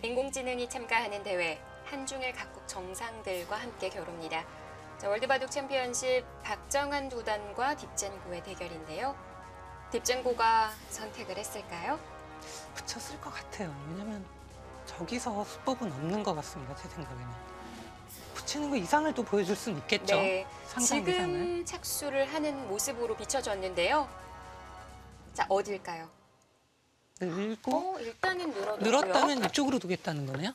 인공지능이 참가하는 대회 한중일 각국 정상들과 함께 겨룹니다. 자, 월드바둑 챔피언십 박정한 구단과 딥젠고의 대결인데요. 딥젠고가 선택을 했을까요? 붙였을 것 같아요. 왜냐면 저기서 수법은 없는 것 같습니다. 제 생각에는. 붙이는 거 이상을 또 보여줄 수는 있겠죠. 네, 상상 지금 이상을. 착수를 하는 모습으로 비춰졌는데요. 자, 어딜까요? 늘고 일단은 늘어놓고요. 늘었다면 이쪽으로 두겠다는 거네요.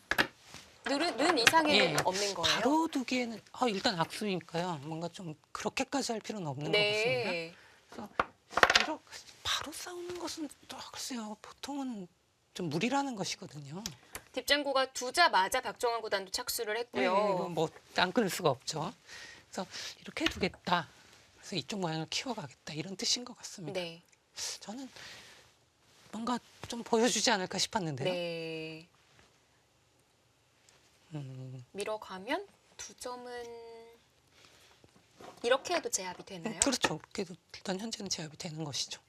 는 이상에는 예, 없는 거예요. 바로 두기에는 일단 악수니까요. 뭔가 좀 그렇게까지 할 필요는 없는 것 같습니다. 네. 그래서 이렇게 바로 싸우는 것은 또 글쎄요. 보통은 좀 무리라는 것이거든요. 딥젠고가 두자마자 박정한 구단도 착수를 했고요. 네, 이거 뭐 안 끊을 수가 없죠. 그래서 이렇게 두겠다. 그래서 이쪽 모양을 키워가겠다. 이런 뜻인 것 같습니다. 네. 저는 뭔가 좀 보여주지 않을까 싶었는데요. 네. 밀어가면 두 점은 이렇게 해도 제압이 되나요? 그렇죠. 그래도 일단 현재는 제압이 되는 것이죠.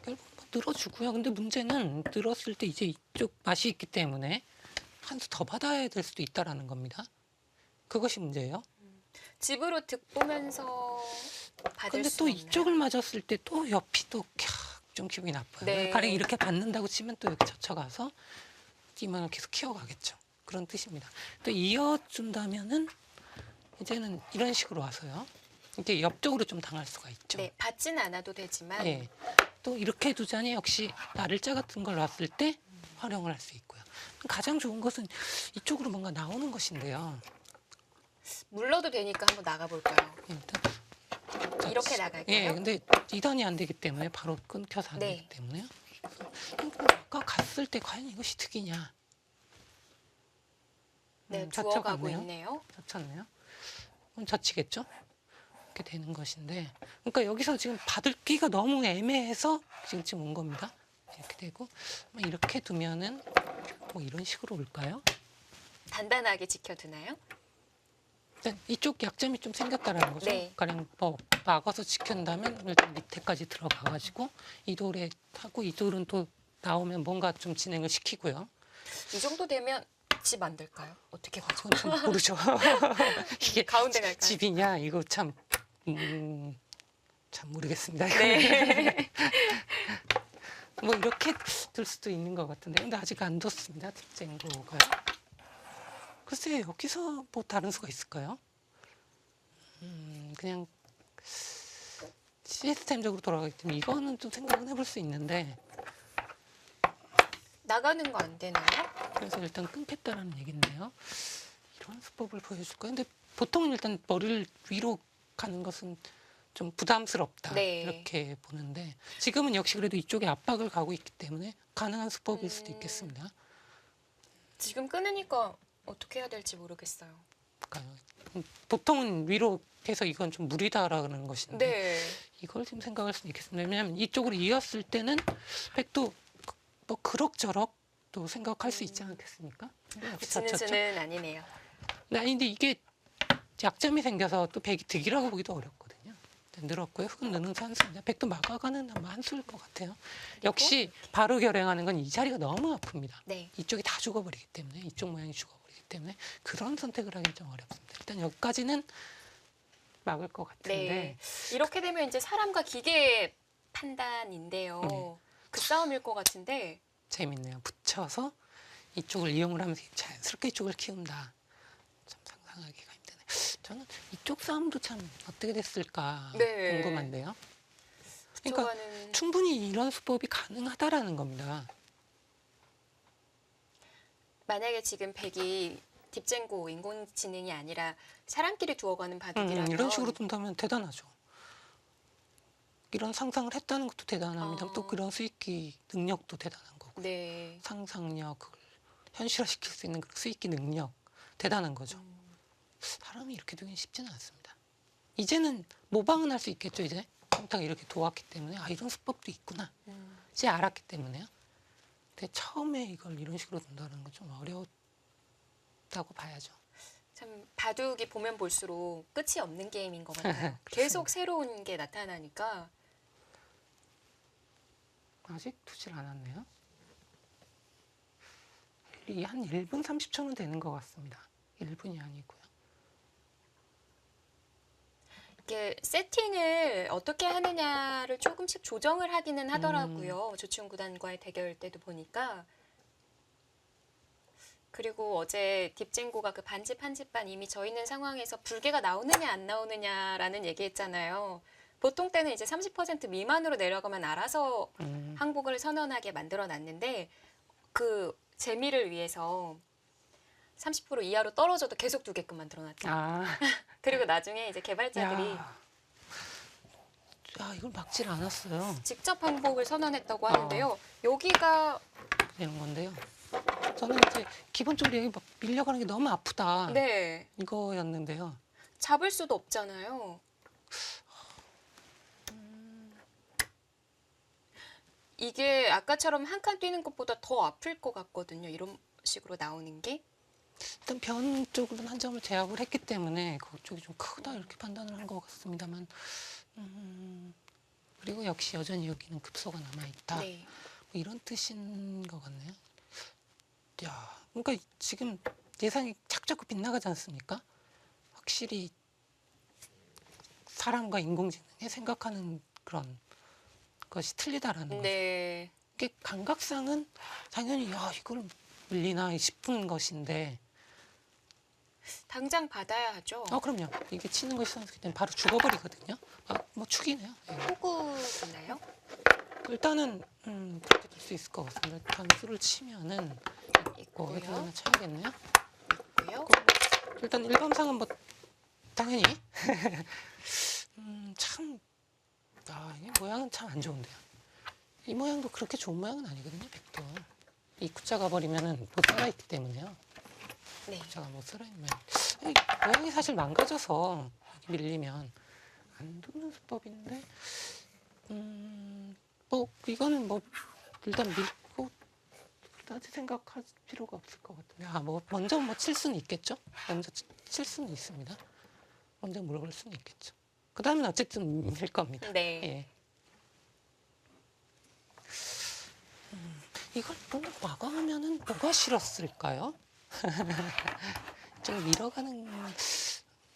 결국 뭐 늘어주고요. 근데 문제는 늘었을 때 이제 이쪽 맛이 있기 때문에 한 수 더 받아야 될 수도 있다라는 겁니다. 그것이 문제예요. 집으로 득 보면서 받을 근데 수 또 없나요? 이쪽을 맞았을 때 또 옆이 또 좀 기분이 나빠요. 네. 가령 이렇게 받는다고 치면 또 여기 젖혀가서 이만을 계속 키워가겠죠. 그런 뜻입니다. 또 이어준다면은 이제는 이런 식으로 와서요. 이게 옆쪽으로 좀 당할 수가 있죠. 네, 받지는 않아도 되지만 예. 또 이렇게 두자니 역시 날일자 같은 걸 놨을 때 활용을 할 수 있고요. 가장 좋은 것은 이쪽으로 뭔가 나오는 것인데요. 물러도 되니까 한번 나가볼까요? 일단 이렇게 나갈까요? 예, 근데 이단이 안 되기 때문에 바로 끊겨서 안 네. 되기 때문에요. 아까 갔을 때 과연 이것이 득이냐? 네, 젖혀갔네요. 두어가고 있네요. 젖혔네요. 그럼 젖히겠죠? 이렇게 되는 것인데, 그러니까 여기서 지금 받을 기가 너무 애매해서 지금 온 겁니다. 이렇게 되고 이렇게 두면은 뭐 이런 식으로 올까요? 단단하게 지켜두나요? 일단 이쪽 약점이 좀 생겼다라는 거죠. 네. 가령 뭐 막아서 지킨다면 일단 밑에까지 들어가가지고 이 돌에 하고 이 돌은 또 나오면 뭔가 좀 진행을 시키고요. 이 정도 되면 집 안 될까요? 어떻게 가죠? 그건 좀 모르죠. 이게 가운데 갈까요? 집이냐 이거 참 모르겠습니다. 네. 뭐 이렇게 들 수도 있는 것 같은데 근데 아직 안 뒀습니다. 딥젠고가요. 글쎄 여기서 뭐 다른 수가 있을까요? 그냥 시스템적으로 돌아가기 때문에 이거는 좀 생각은 해볼 수 있는데 나가는 거 안 되나요? 그래서 일단 끊겠다라는 얘기인데요. 이런 수법을 보여줄까요? 근데 보통은 일단 머리를 위로 가는 것은 좀 부담스럽다 네. 이렇게 보는데 지금은 역시 그래도 이쪽에 압박을 가고 있기 때문에 가능한 수법일 수도 있겠습니다. 지금 끊으니까 어떻게 해야 될지 모르겠어요. 그러니까요. 보통은 위로 해서 이건 좀 무리다라는 것인데 네. 이걸 지금 생각할 수는 있겠습니다. 왜냐하면 이쪽으로 이었을 때는 백도 뭐 그럭저럭 또 생각할 수 있지 않겠습니까? 붙이는 수는 아니네요. 근데 이게 약점이 생겨서 또 백이 득이라고 보기도 어렵거든요. 늘었고요. 흙은 느는 산수입니다. 백도 막아가는 한 수일 것 같아요. 역시 바로 결행하는 건 이 자리가 너무 아픕니다. 네. 이쪽이 다 죽어버리기 때문에 이쪽 모양이 죽어버리기 때문에 그런 선택을 하기는 좀 어렵습니다. 일단 여기까지는 막을 것 같은데 네. 이렇게 되면 이제 사람과 기계의 판단인데요. 네. 그 싸움일 것 같은데 재밌네요. 붙여서 이쪽을 이용을 하면서 자연스럽게 이쪽을 키운다. 참 상상하기가 힘드네. 저는 이쪽 싸움도 참 어떻게 됐을까 네. 궁금한데요. 그러니까 붙여가는 충분히 이런 수법이 가능하다라는 겁니다. 만약에 지금 백이 딥젠고 인공지능이 아니라 사람끼리 두어가는 바둑이라면 이런 식으로 둔다면 대단하죠. 이런 상상을 했다는 것도 대단합니다. 또 그런 수익기 능력도 대단한 거고 네. 상상력, 그걸 현실화시킬 수 있는 그 수익기 능력 대단한 거죠. 사람이 이렇게 두기는 쉽지는 않습니다. 이제는 모방은 할 수 있겠죠. 이제 컴퓨터가 이렇게 도왔기 때문에 이런 수법도 있구나. 이제 알았기 때문에요. 근데 처음에 이걸 이런 식으로 둔다는 건 좀 어려웠다고 봐야죠. 참 바둑이 보면 볼수록 끝이 없는 게임인 것 같아요. 계속 새로운 게 나타나니까 아직 두질 않았네요. 거리 한 1분 30초는 되는 것 같습니다. 1분이 아니고요. 이게 세팅을 어떻게 하느냐를 조금씩 조정을 하기는 하더라고요. 조충구단과의 대결 때도 보니까. 그리고 어제 딥젠고가 그 반집 한 집반 이미 져 있는 상황에서 불개가 나오느냐 안 나오느냐라는 얘기했잖아요. 보통 때는 이제 30% 미만으로 내려가면 알아서 항복을 선언하게 만들어 놨는데 그 재미를 위해서 30% 이하로 떨어져도 계속 두게끔 만들어 놨죠. 아, 그리고 나중에 이제 개발자들이 야, 이걸 막질 않았어요. 직접 항복을 선언했다고 하는데요. 여기가 되는 건데요. 저는 이제 기본적으로 여기 막 밀려가는 게 너무 아프다. 네 이거였는데요. 잡을 수도 없잖아요. 이게 아까처럼 한 칸 뛰는 것보다 더 아플 것 같거든요. 이런 식으로 나오는 게. 일단 변 쪽으로는 한 점을 제압을 했기 때문에 그쪽이 좀 크다 이렇게 판단을 한 것 같습니다만 그리고 역시 여전히 여기는 급소가 남아있다. 네. 뭐 이런 뜻인 것 같네요. 야, 그러니까 지금 예상이 자꾸 빗나가지 않습니까? 확실히 사람과 인공지능이 생각하는 그런 것이 틀리다라는 거죠. 네. 이게 감각상은 당연히 야 이걸 밀리나 싶은 것인데 당장 받아야 하죠. 그럼요. 이게 치는 것이 선수기 때문에 바로 죽어버리거든요. 뭐 축이네요. 예. 호구잖아요. 일단은 그렇게 될 수 있을 것 같습니다. 단수를 치면은 있고요. 헤드 하나 쳐야겠네요. 있고요. 일단 일감상은 뭐 당연히 참 이게 모양은 참 안 좋은데요. 이 모양도 그렇게 좋은 모양은 아니거든요. 백도 이 구자 가버리면은 못 살아있기 때문에요. 네. 구자가 못 살아있는 모양이 사실 망가져서 밀리면 안 두는 수법인데 뭐 이거는 뭐 일단 밀고 그다지 생각할 필요가 없을 것 같은데 뭐 먼저 뭐 칠 수는 있겠죠. 먼저 칠 수는 있습니다. 먼저 물어볼 수는 있겠죠. 그 다음엔 어쨌든 밀 겁니다. 네. 예. 이걸 좀 마감하면은 뭐가 싫었을까요? 좀 밀어가는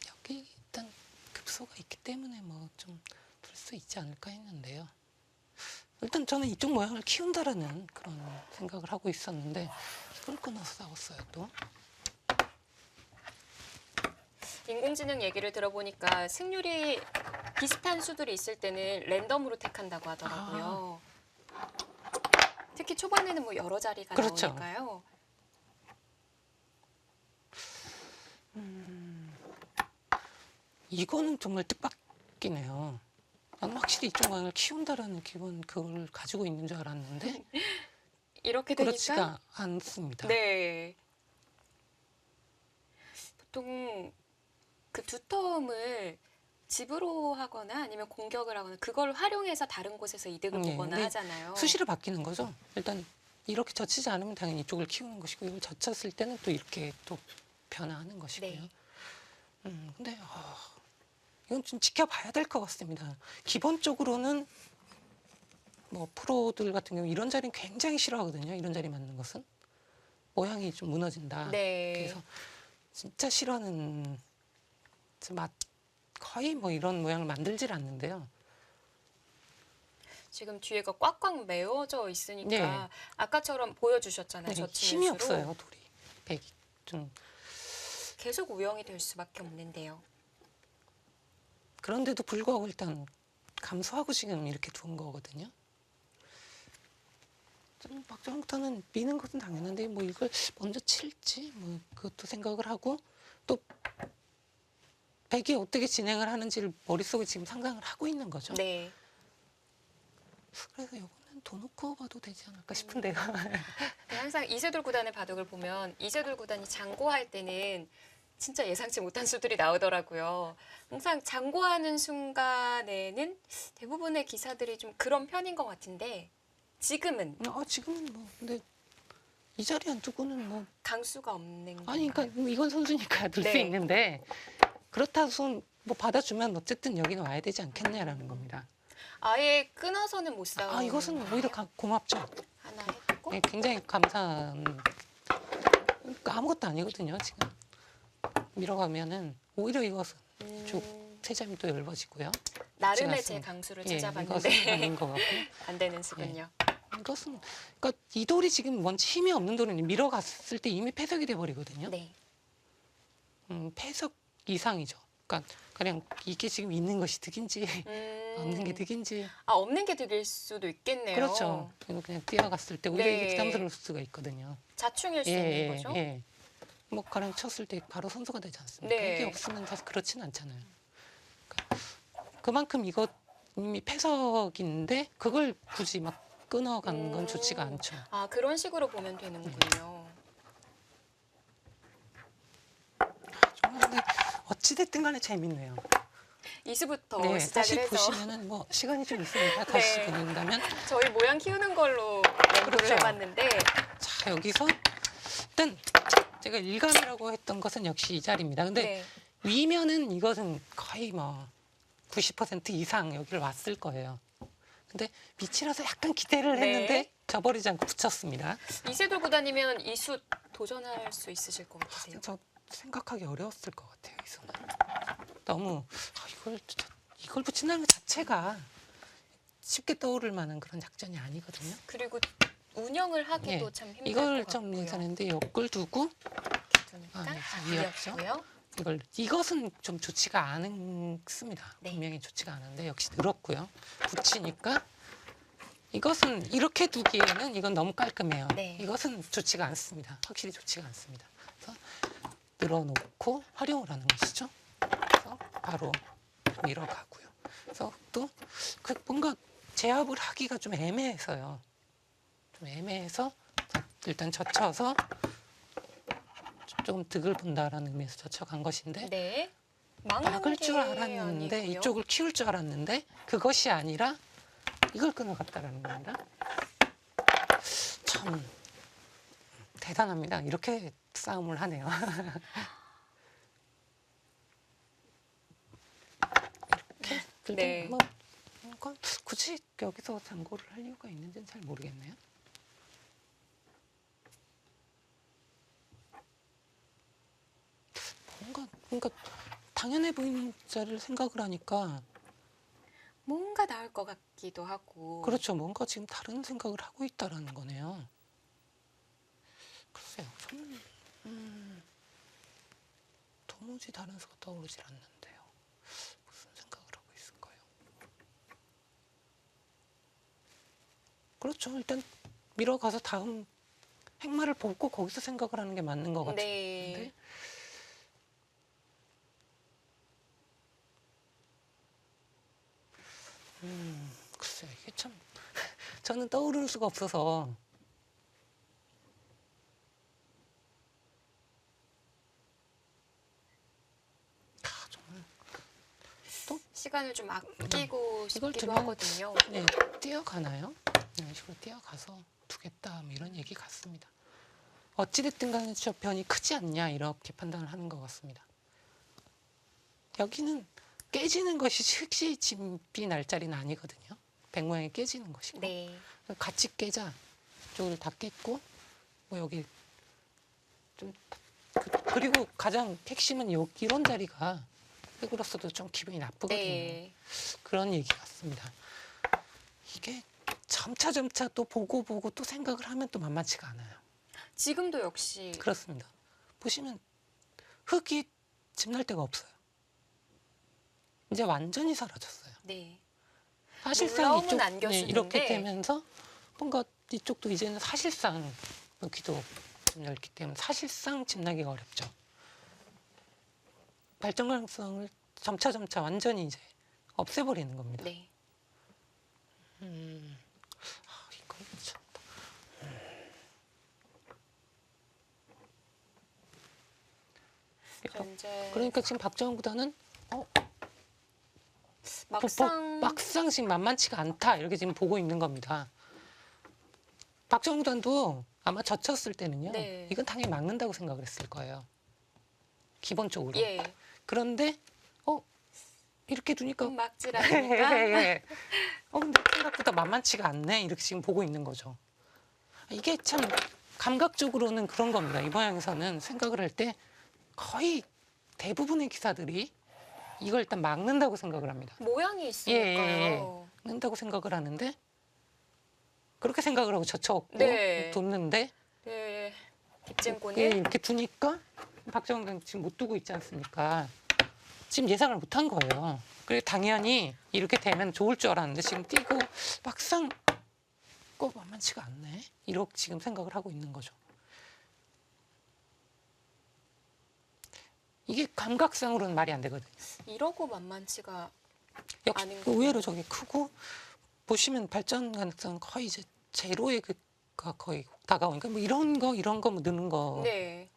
여기 일단 급소가 있기 때문에 뭐 좀 둘 수 있지 않을까 했는데요. 일단 저는 이쪽 모양을 키운다라는 그런 생각을 하고 있었는데 이걸 끊어서 싸웠어요 또. 인공지능 얘기를 들어보니까 승률이 비슷한 수들이 있을 때는 랜덤으로 택한다고 하더라고요. 특히 초반에는 뭐 여러 자리가 그렇죠. 나오니까요. 이거는 정말 뜻밖이네요. 나는 확실히 이쪽 모양을 키운다라는 기본 그걸 가지고 있는 줄 알았는데 이렇게 되니까 그렇지가 않습니다. 네. 보통 그 두 텀을 집으로 하거나 아니면 공격을 하거나 그걸 활용해서 다른 곳에서 이득을 네, 보거나 근데 하잖아요. 수시로 바뀌는 거죠. 일단 이렇게 젖히지 않으면 당연히 이쪽을 키우는 것이고 이걸 젖혔을 때는 또 이렇게 또 변화하는 것이고요. 네. 근데 이건 좀 지켜봐야 될 것 같습니다. 기본적으로는 뭐 프로들 같은 경우 이런 자리는 굉장히 싫어하거든요. 이런 자리 맞는 것은 모양이 좀 무너진다. 네. 그래서 진짜 싫어하는 거의 뭐 이런 모양을 만들질 않는데요. 지금 뒤에가 꽉꽉 메워져 있으니까 네. 아까처럼 보여주셨잖아요. 네, 젖히는 힘이 수로. 없어요, 돌이. 백이 좀 계속 우영이 될 수밖에 없는데요. 그런데도 불구하고 일단 감수하고 지금 이렇게 둔 거거든요. 좀 박정부터는 미는 것은 당연한데 뭐 이걸 먼저 칠지 뭐 그것도 생각을 하고 또 백이 어떻게 진행을 하는지를 머릿속에 지금 상상을 하고 있는 거죠. 네. 그래서 이거는 더 놓고 봐도 되지 않을까 싶은데요. 항상 이세돌 구단의 바둑을 보면 이세돌 구단이 장고할 때는 진짜 예상치 못한 수들이 나오더라고요. 항상 장고하는 순간에는 대부분의 기사들이 좀 그런 편인 것 같은데 지금은 지금은 뭐 근데 이 자리 안 두고는 뭐 강수가 없는 아니 건가요? 그러니까 이건 선수니까 둘 수 네. 있는데 그렇다고 뭐 받아주면 어쨌든 여기는 와야 되지 않겠냐라는 겁니다. 아예 끊어서는 못 싸우는 이것은 오히려 고맙죠. 하나 했고 네, 굉장히 감사한 아무것도 아니거든요. 지금 밀어가면은 오히려 이것은 쭉 세점이 또 얇아지고요. 나름의 지금 제 강수를 이것은 찾아봤는데 아닌 것 같고 안 되는 수군요. 이것은 그러니까 이 돌이 지금 원체 힘이 없는 돌은 밀어갔을 때 이미 패석이 돼 버리거든요. 네. 패석 이상이죠. 그러니까 그냥 이게 지금 있는 것이 득인지 없는 게 득인지. 아, 없는 게 득일 수도 있겠네요. 그렇죠. 이거 그냥 뛰어갔을 때 오히려 네. 이게 부담스러울 수가 있거든요. 자충일 수 있는 거죠. 예. 뭐 가랑 쳤을 때 바로 선수가 되지 않습니까? 네. 이게 없으면 사실 그렇진 않잖아요. 그러니까 그만큼 이거 이미 패석인데 그걸 굳이 막 끊어가는 건 좋지가 않죠. 아, 그런 식으로 보면 되는군요. 정말 근데 어찌됐든 간에 재밌네요. 이수부터 네, 시작을 다시 해서 보시면은 뭐 시간이 좀 있으니까 다시 네. 보는다면 저희 모양 키우는 걸로 연구를 그렇죠. 해봤는데 자 여기서 일단 제가 일감이라고 했던 것은 역시 이 자리입니다. 근데 네. 위면은 이것은 거의 뭐 90% 이상 여기를 왔을 거예요. 근데 밑이라서 약간 기대를 네. 했는데 저버리지 않고 붙였습니다. 이세돌 구단이면 이수 도전할 수 있으실 것 같으세요? 저 생각하기 어려웠을 것 같아요. 이 손은 너무 이걸 붙인다는 것 자체가 쉽게 떠오를 만한 그런 작전이 아니거든요. 그리고 운영을 하기도 예. 참 힘들 이걸 것 좀 같고요. 예전인데 옆을 두고 두니까 네, 위협죠. 위협고요. 이것은 좀 좋지가 않습니다. 네. 분명히 좋지가 않은데 역시 늘었고요. 붙이니까 이것은 이렇게 두기에는 이건 너무 깔끔해요. 네. 이것은 좋지가 않습니다. 확실히 좋지가 않습니다. 그래서 늘어놓고 활용을 하는 것이죠. 그래서 바로 밀어가고요. 그래서 또 뭔가 제압을 하기가 좀 애매해서요. 좀 애매해서 일단 젖혀서 조금 득을 본다라는 의미에서 젖혀간 것인데 네. 막을 줄 알았는데 아니고요. 이쪽을 키울 줄 알았는데 그것이 아니라 이걸 끊어갔다라는 겁니다. 참 대단합니다. 이렇게 싸움을 하네요. 이렇게 네. 뭐 이건 굳이 여기서 장고를 할 이유가 있는지는 잘 모르겠네요. 뭔가 당연해 보이는 자를 생각을 하니까 뭔가 나을 것 같기도 하고. 그렇죠. 뭔가 지금 다른 생각을 하고 있다라는 거네요. 글쎄요. 저는 도무지 다른 수가 떠오르질 않는데요. 무슨 생각을 하고 있을까요? 그렇죠. 일단 밀어가서 다음 행마를 보고 거기서 생각을 하는 게 맞는 것 같은데 네. 글쎄요. 이게 참 저는 떠오를 수가 없어서 정말 시간을 좀 아끼고 이걸 싶기도 두면 하거든요. 네, 뛰어가나요? 이런 식으로 뛰어가서 두겠다 뭐 이런 얘기 같습니다. 어찌됐든 간에 저 변이 크지 않냐 이렇게 판단을 하는 것 같습니다. 여기는 깨지는 것이 즉시 집이 날 자리는 아니거든요. 백 모양이 깨지는 것이고 네. 같이 깨자. 이쪽을 다 깼고 뭐 여기 좀 그리고 가장 핵심은 이런 자리가 획으로서도 좀 기분이 나쁘거든요. 네. 그런 얘기 같습니다. 이게 점차 또 보고 또 생각을 하면 또 만만치가 않아요. 지금도 역시 그렇습니다. 보시면 흙이 집날 데가 없어요. 이제 완전히 사라졌어요. 네. 사실상 놀라움은 이쪽 안겼었는데. 이렇게 되면서 뭔가 이쪽도 이제는 사실상 여기도 좀 넓기 때문에 사실상 집 나기가 어렵죠. 발전 가능성을 점차 완전히 이제 없애버리는 겁니다. 네. 이거 미쳤다. 이제 그러니까 지금 박정훈 구단은 막상 지금 만만치가 않다 이렇게 지금 보고 있는 겁니다. 박정훈 구단도 아마 젖혔을 때는요. 네. 이건 당연히 막는다고 생각을 했을 거예요. 기본적으로. 예. 그런데 이렇게 두니까 막질 않으니까. 근데 생각보다 만만치가 않네 이렇게 지금 보고 있는 거죠. 이게 참 감각적으로는 그런 겁니다. 이 모양에서는 생각을 할 때 거의 대부분의 기사들이 이걸 일단 막는다고 생각을 합니다. 모양이 있으니까요. 막는다고 생각을 하는데 그렇게 생각을 하고 젖혀갖고 네. 뒀는데 네. 딥젠고는 이렇게 두니까 박정훈 지금 못 두고 있지 않습니까? 지금 예상을 못한 거예요. 그리고 당연히 이렇게 되면 좋을 줄 알았는데 지금 뛰고 막상 만만치가 않네. 이렇게 지금 생각을 하고 있는 거죠. 이게 감각상으로는 말이 안 되거든요. 이러고 만만치가 역시 아닌 의외로 저게 크고 보시면 발전 가능성은 거의 이제 제로에 가 거의 다가오니까 뭐 이런 거 뭐 느는 거 네.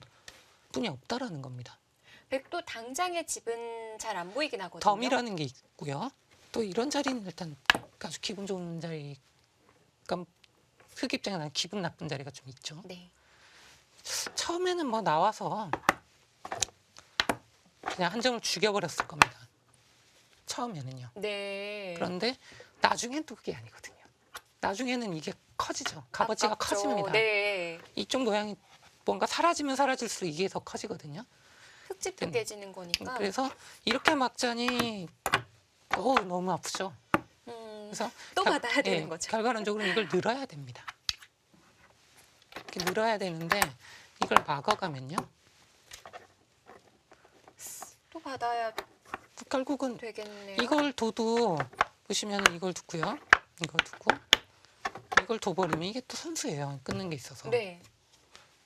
뿐이 없다라는 겁니다. 백도 당장의 집은 잘 안 보이긴 하거든요. 덤이라는 게 있고요. 또 이런 자리는 일단 아주 기분 좋은 자리, 그러니까 흑 입장에 나는 기분 나쁜 자리가 좀 있죠. 네. 처음에는 뭐 나와서 그냥 한 점을 죽여버렸을 겁니다. 처음에는요. 네. 그런데 나중엔 또 그게 아니거든요. 나중에는 이게 커지죠. 값어치가 아깝죠. 커집니다. 네. 이쪽 모양이 뭔가 사라지면 사라질수록 이게 더 커지거든요. 흙집도 깨지는 거니까. 그래서 이렇게 막자니 너무 아프죠. 그래서 또 받아야 되는 거죠. 결과론적으로 이걸 늘어야 됩니다. 이렇게 늘어야 되는데 이걸 막아가면요. 또 받아야 결국은 되겠네요. 이걸 둬도 보시면 이걸 두고요. 이걸 두고 이걸 둬버리면 이게 또 선수예요. 끊는 게 있어서. 네.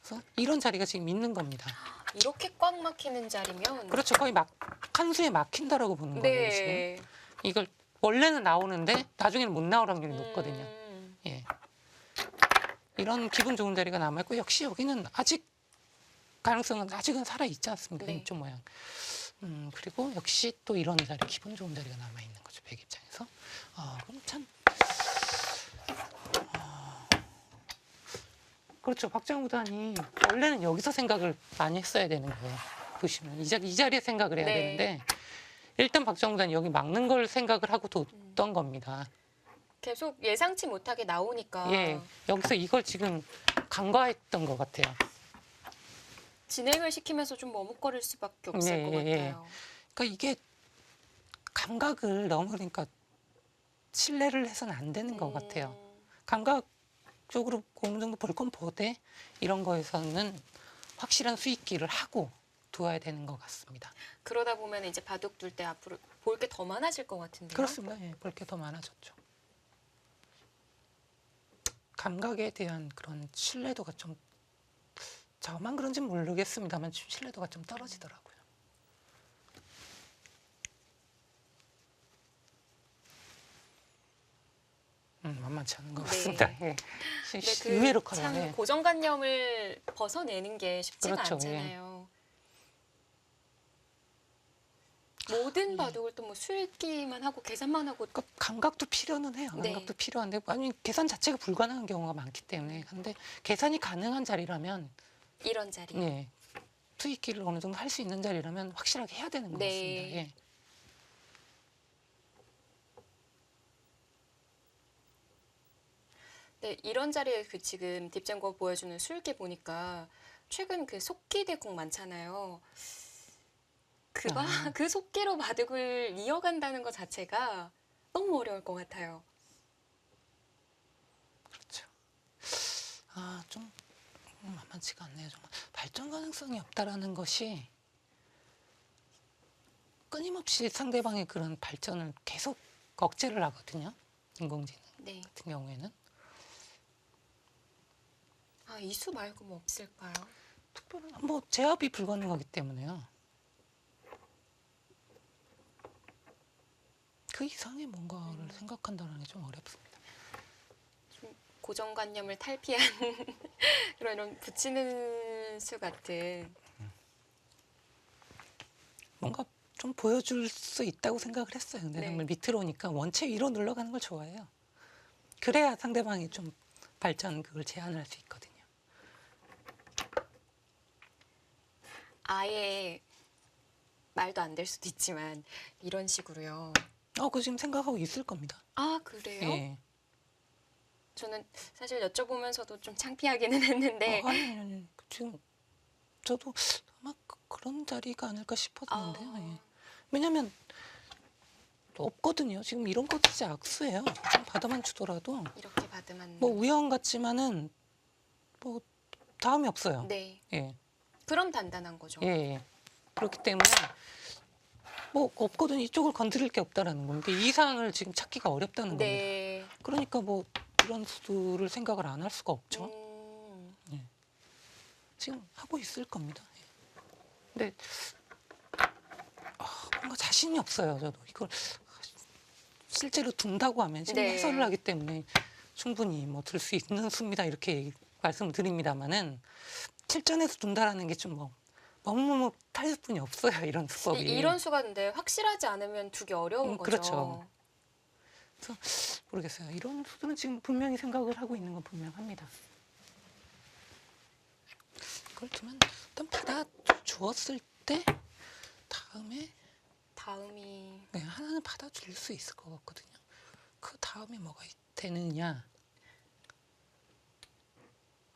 그래서 이런 자리가 지금 있는 겁니다. 이렇게 꽉 막히는 자리면 그렇죠. 거의 한 수에 막힌다라고 보는 거예요. 지금. 네. 이걸 원래는 나오는데 나중에는 못 나올 확률이 높거든요. 예. 이런 기분 좋은 자리가 남아있고 역시 여기는 아직 가능성은 아직은 살아있지 않습니까? 네. 이쪽 모양. 그리고 역시 또 이런 자리, 기분 좋은 자리가 남아있는 거죠. 백 입장에서. 그럼 참. 그렇죠. 박정우 구단이 원래는 여기서 생각을 많이 했어야 되는 거예요. 보시면 이 자리에 생각을 해야 네. 되는데 일단 박정우 구단이 여기 막는 걸 생각을 하고 뒀던 겁니다. 계속 예상치 못하게 나오니까 예, 여기서 이걸 지금 간과했던 것 같아요. 진행을 시키면서 좀 머뭇거릴 수밖에 없을 것 같아요. 그러니까 이게 감각을 너무 그러니까 신뢰를 해서는 안 되는 것 같아요. 감각적으로 어느 정도 볼 건 보되 이런 거에서는 확실한 수익기를 하고 두어야 되는 것 같습니다. 그러다 보면 이제 바둑 둘 때 앞으로 볼 게 더 많아질 것 같은데요. 그렇습니다. 예, 볼 게 더 많아졌죠. 감각에 대한 그런 신뢰도가 좀 저만 그런지 모르겠습니다만 신뢰도가 좀 떨어지더라고요. 만만치 않은 것 같습니다. 네. 예. 근데 의외로 커요. 참 예. 고정관념을 벗어내는 게 쉽지가 그렇죠, 않잖아요. 모든 바둑을 또 뭐 수읽기만 하고 계산만 하고 그러니까 감각도 필요는 해요. 네. 감각도 필요한데 아니 계산 자체가 불가능한 경우가 많기 때문에 근데 계산이 가능한 자리라면 이런 자리. 예, 투입기를 어느 정도 할 수 있는 자리라면 확실하게 해야 되는 것 네. 같습니다. 예. 네, 이런 자리에 그 지금 딥젠거 보여주는 수읽기 보니까 최근 그 속기 대국 많잖아요. 그 속기로 바둑을 이어간다는 것 자체가 너무 어려울 것 같아요. 그렇죠. 좀 만만치가 않네요. 정말 발전 가능성이 없다라는 것이 끊임없이 상대방의 그런 발전을 계속 억제를 하거든요. 인공지능 네. 같은 경우에는 이수 말고 뭐 없을까요? 특별한 뭐 제압이 불가능하기 때문에요. 그 이상의 뭔가를 생각한다는 게 좀 어렵습니다. 좀 고정관념을 탈피한 이런 붙이는 수 같은. 뭔가 좀 보여줄 수 있다고 생각을 했어요. 근데 네. 정말 밑으로 오니까 원체 위로 눌러가는 걸 좋아해요. 그래야 상대방이 좀 발전 그걸 제한할 수 있거든요. 아예 말도 안 될 수도 있지만 이런 식으로요. 그거 지금 생각하고 있을 겁니다. 아, 그래요? 예. 저는 사실 여쭤보면서도 좀 창피하기는 했는데 아니. 지금 저도 아마 그런 자리가 아닐까 싶었는데요. 예. 왜냐면 없거든요. 지금 이런 것도 진짜 악수예요. 좀 받아만 주더라도 이렇게 받으면 뭐 우연 같지만은 뭐 다음이 없어요. 네. 예. 그럼 단단한 거죠. 예. 그렇기 때문에 뭐 없거든 이쪽을 건드릴 게 없다라는 겁니다. 이 이상을 지금 찾기가 어렵다는 겁니다. 네. 그러니까 뭐 이런 수를 생각을 안 할 수가 없죠. 지금 하고 있을 겁니다. 예. 근데 뭔가 자신이 없어요. 저도 이걸 실제로 둔다고 하면 지금 네. 해설을 하기 때문에 충분히 뭐 들 수 있는 수입니다 이렇게 말씀을 드립니다만은 실전에서 둔다라는 게 좀 뭐 너무 탈수뿐이 없어요 이런 수법이. 이런 수가 근데 확실하지 않으면 두기 어려운 거죠. 그렇죠. 그래서 모르겠어요. 이런 수들은 지금 분명히 생각을 하고 있는 건 분명합니다. 그걸 두면 일단 받아 주었을 때 다음이 네, 하나는 받아줄 수 있을 것 같거든요. 그 다음에 뭐가 되느냐.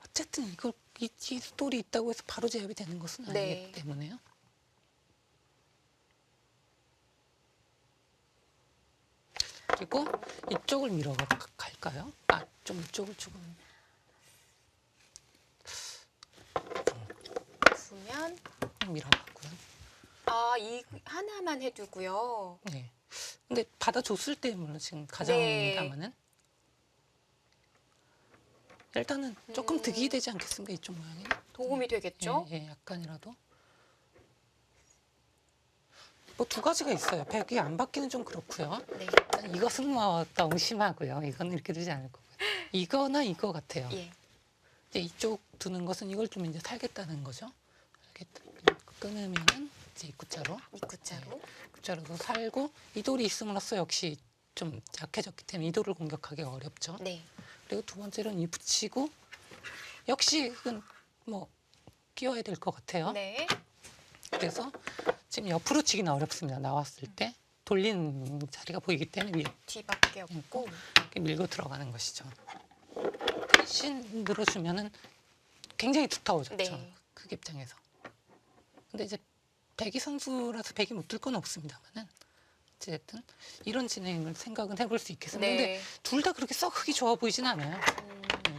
어쨌든 이 스토리 있다고 해서 바로 제압이 되는 것은 아니기 네. 때문에요. 그리고 이쪽을 밀어가 갈까요? 좀 이쪽을 조금 두면 밀어갔고요. 이 하나만 해두고요. 네. 근데 받아줬을 때 물론 지금 네. 가정입니다만은 일단은 조금 득이 되지 않겠습니까? 이쪽 모양이. 도움이 되겠죠? 예, 약간이라도. 뭐 두 가지가 있어요. 백이 안 받기는 좀 그렇고요. 네. 이것은 뭐 너무 심하고요. 이건 이렇게 되지 않을 거고요. 이거나 이거 같아요. 예. 이제 이쪽 두는 것은 이걸 좀 이제 살겠다는 거죠. 끊으면은 이제 입구자로. 입구자로. 입구자로도 살고 이 돌이 있음으로써 역시 좀 약해졌기 때문에 이 돌을 공격하기가 어렵죠. 네. 그리고 두 번째로는 이 붙이고 역시 이건 뭐 끼워야 될 것 같아요. 네. 그래서 지금 옆으로 치기는 어렵습니다. 나왔을 때 돌리는 자리가 보이기 때문에 뒤밖에 없고. 이렇게 밀고 들어가는 것이죠. 대신 늘어주면은 굉장히 두터워졌죠. 네. 그 입장에서. 근데 이제 백이 선수라서 백이 못 들 건 없습니다만은 어쨌든 이런 진행을 생각은 해볼 수 있겠습니다. 네. 근데 둘 다 그렇게 썩 흙이 좋아 보이진 않아요.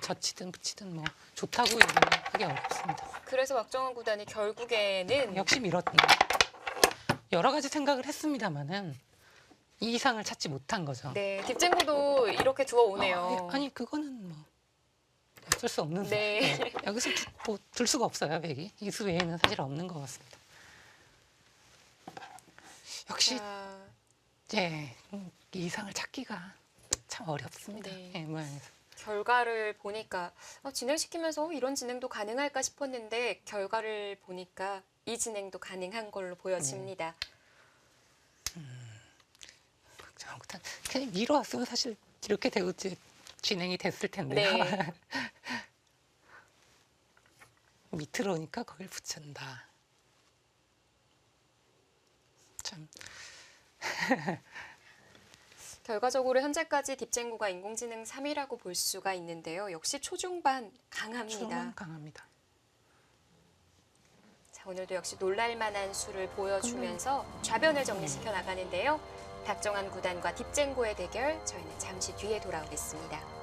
젖히든 붙이든 뭐 좋다고 얘기하기 어렵습니다. 그래서 박정원 구단이 결국에는 역시 밀었다. 여러 가지 생각을 했습니다만은 이 이상을 찾지 못한 거죠. 네, 딥젠구도 이렇게 두어 오네요. 아니 그거는 뭐 어쩔 수 없는 네. 네. 여기서 둘 수가 없어요. 백이 이 수 외에는 사실 없는 것 같습니다. 역시 자, 이 이상을 찾기가 참 어렵습니다. 네. 네, 모양에서. 결과를 보니까 진행시키면서 이런 진행도 가능할까 싶었는데 결과를 보니까 이 진행도 가능한 걸로 보여집니다. 그냥 밀어왔으면 사실 이렇게 되었지 진행이 됐을 텐데요. 네. 밑으로 오니까 거길 붙인다. 참. 결과적으로 현재까지 딥젠구가 인공지능 3위라고 볼 수가 있는데요. 역시 초중반 강합니다. 초반 강합니다. 자, 오늘도 역시 놀랄만한 수를 보여주면서 좌변을 정리시켜 나가는데요. 박정환 구단과 딥젠구의 대결, 저희는 잠시 뒤에 돌아오겠습니다.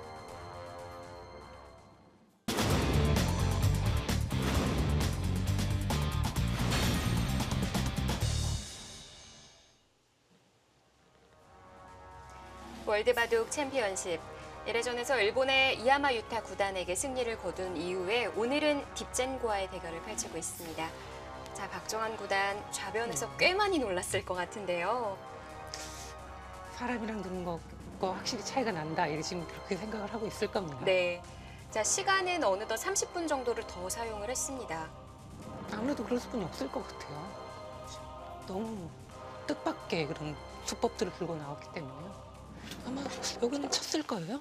월드바둑 챔피언십 1회전에서 일본의 이야마 유타 구단에게 승리를 거둔 이후에 오늘은 딥젠구와의 대결을 펼치고 있습니다. 자, 박정환 구단 좌변에서 꽤 많이 놀랐을 것 같은데요. 사람이랑 두는 거가 확실히 차이가 난다. 이렇게 지금 그렇게 생각을 하고 있을 겁니다. 네. 자, 시간은 어느덧 30분 정도를 더 사용을 했습니다. 아무래도 그럴 수뿐이 없을 것 같아요. 너무 뜻밖의 그런 수법들을 들고 나왔기 때문에요. 아마 여기는 쳤을 거예요.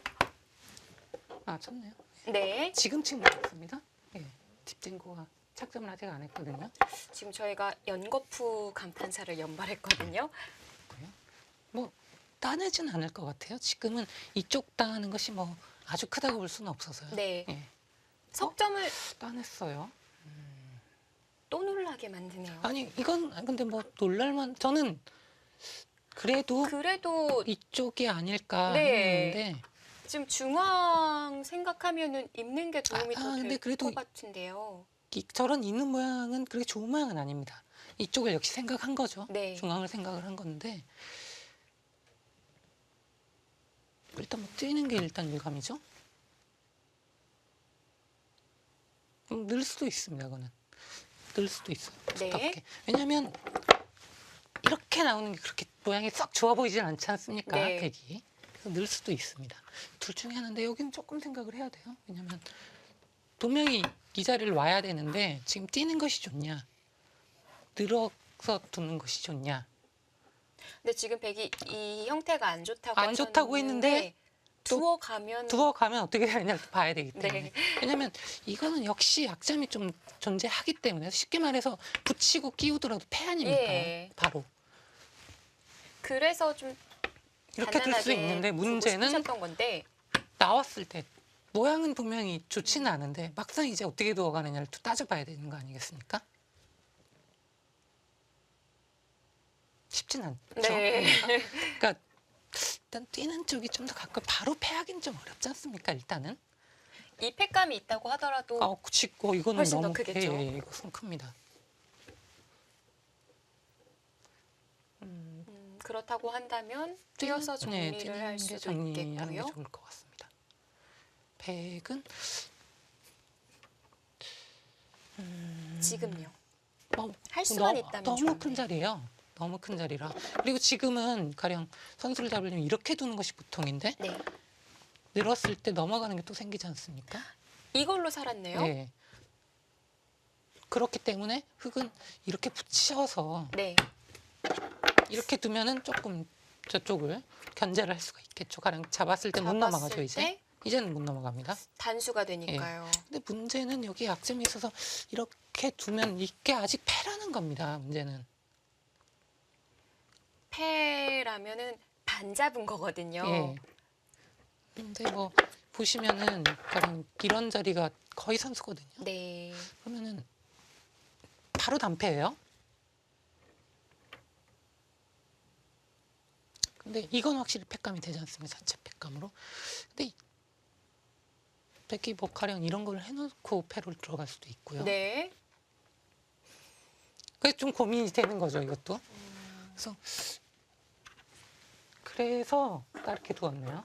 쳤네요. 네. 지금 친 것 같습니다. 예, 딥젠구가 착점을 아직 안 했거든요. 지금 저희가 연거푸 간판사를 연발했거든요. 뭐 따내진 않을 것 같아요. 지금은 이쪽 당하는 것이 뭐 아주 크다고 볼 수는 없어서요. 네. 예. 석점을 따냈어요. 또 놀라게 만드네요. 아니 이건 근데 뭐 놀랄만 저는 그래도 그래도 이쪽이 아닐까 네. 했는데 지금 중앙 생각하면은 입는 게 도움이 더 근데 될 그래도 것 같은데요. 저런 있는 모양은 그렇게 좋은 모양은 아닙니다. 이쪽을 역시 생각한 거죠. 네. 중앙을 생각을 한 건데 일단 뭐 뛰는 게 일단 일감이죠. 늘 수도 있습니다. 그거는 늘 수도 있어요. 네. 두텁게. 왜냐하면 이렇게 나오는 게 그렇게 모양이 썩 좋아 보이진 않지 않습니까? 네. 백이. 그래서 늘 수도 있습니다. 둘 중에 하나인데 여기는 조금 생각을 해야 돼요. 왜냐하면 분명히 이 자리를 와야 되는데 지금 뛰는 것이 좋냐 늘어서 두는 것이 좋냐. 근데 지금 백이 이 형태가 안 좋다고 안 좋다고 했는데 또 두어가면 두어가면 어떻게 되느냐 봐야 되기 때문에. 네. 왜냐하면 이거는 역시 약점이 좀 존재하기 때문에 쉽게 말해서 붙이고 끼우더라도 패 아닙니까? 예. 바로. 그래서 좀 이렇게 둘 수 단단하게 있는데 두고 문제는 싶으셨던 건데 나왔을 때 모양은 분명히 좋지는 않은데 막상 이제 어떻게 두어가느냐를 또 따져봐야 되는 거 아니겠습니까? 쉽진 않죠. 네. 그러니까 일단 뛰는 쪽이 좀 더 가까워. 바로 패하기는 좀 어렵지 않습니까? 일단은. 이 팩감이 있다고 하더라도 굳고 이거는 훨씬 더 너무 크겠죠. 이것은 큽니다. 그렇다고 한다면 뛰어서 정리를 할 수도 정리하는 게 있겠고요. 좋을 것 같습니다. 백은 지금요. 뭐, 할 수만 너- 있다면 너무 좋은데. 큰 자리예요. 너무 큰 자리라. 그리고 지금은 가령 선수를 잡으려면 이렇게 두는 것이 보통인데 네. 늘었을 때 넘어가는 게 또 생기지 않습니까? 이걸로 살았네요. 네. 그렇기 때문에 흙은 이렇게 붙여서 네. 이렇게 두면은 조금 저쪽을 견제를 할 수가 있겠죠. 가령 잡았을 때 못 잡았을 넘어가죠. 이제 때 이제는 못 넘어갑니다. 단수가 되니까요. 근데 문제는 여기 약점이 있어서 이렇게 두면 이게 아직 패라는 겁니다. 문제는. 패라면은 반 잡은 거거든요. 예. 근데 뭐 보시면은 가령 이런 자리가 거의 선수거든요. 네. 그러면은 바로 단패예요. 근데 이건 확실히 패감이 되지 않습니까? 자체 패감으로. 근데 백기 뭐 가령 이런 걸 해놓고 패로 들어갈 수도 있고요. 네. 그래서 좀 고민이 되는 거죠, 이것도. 그래서 딱 이렇게 두었네요.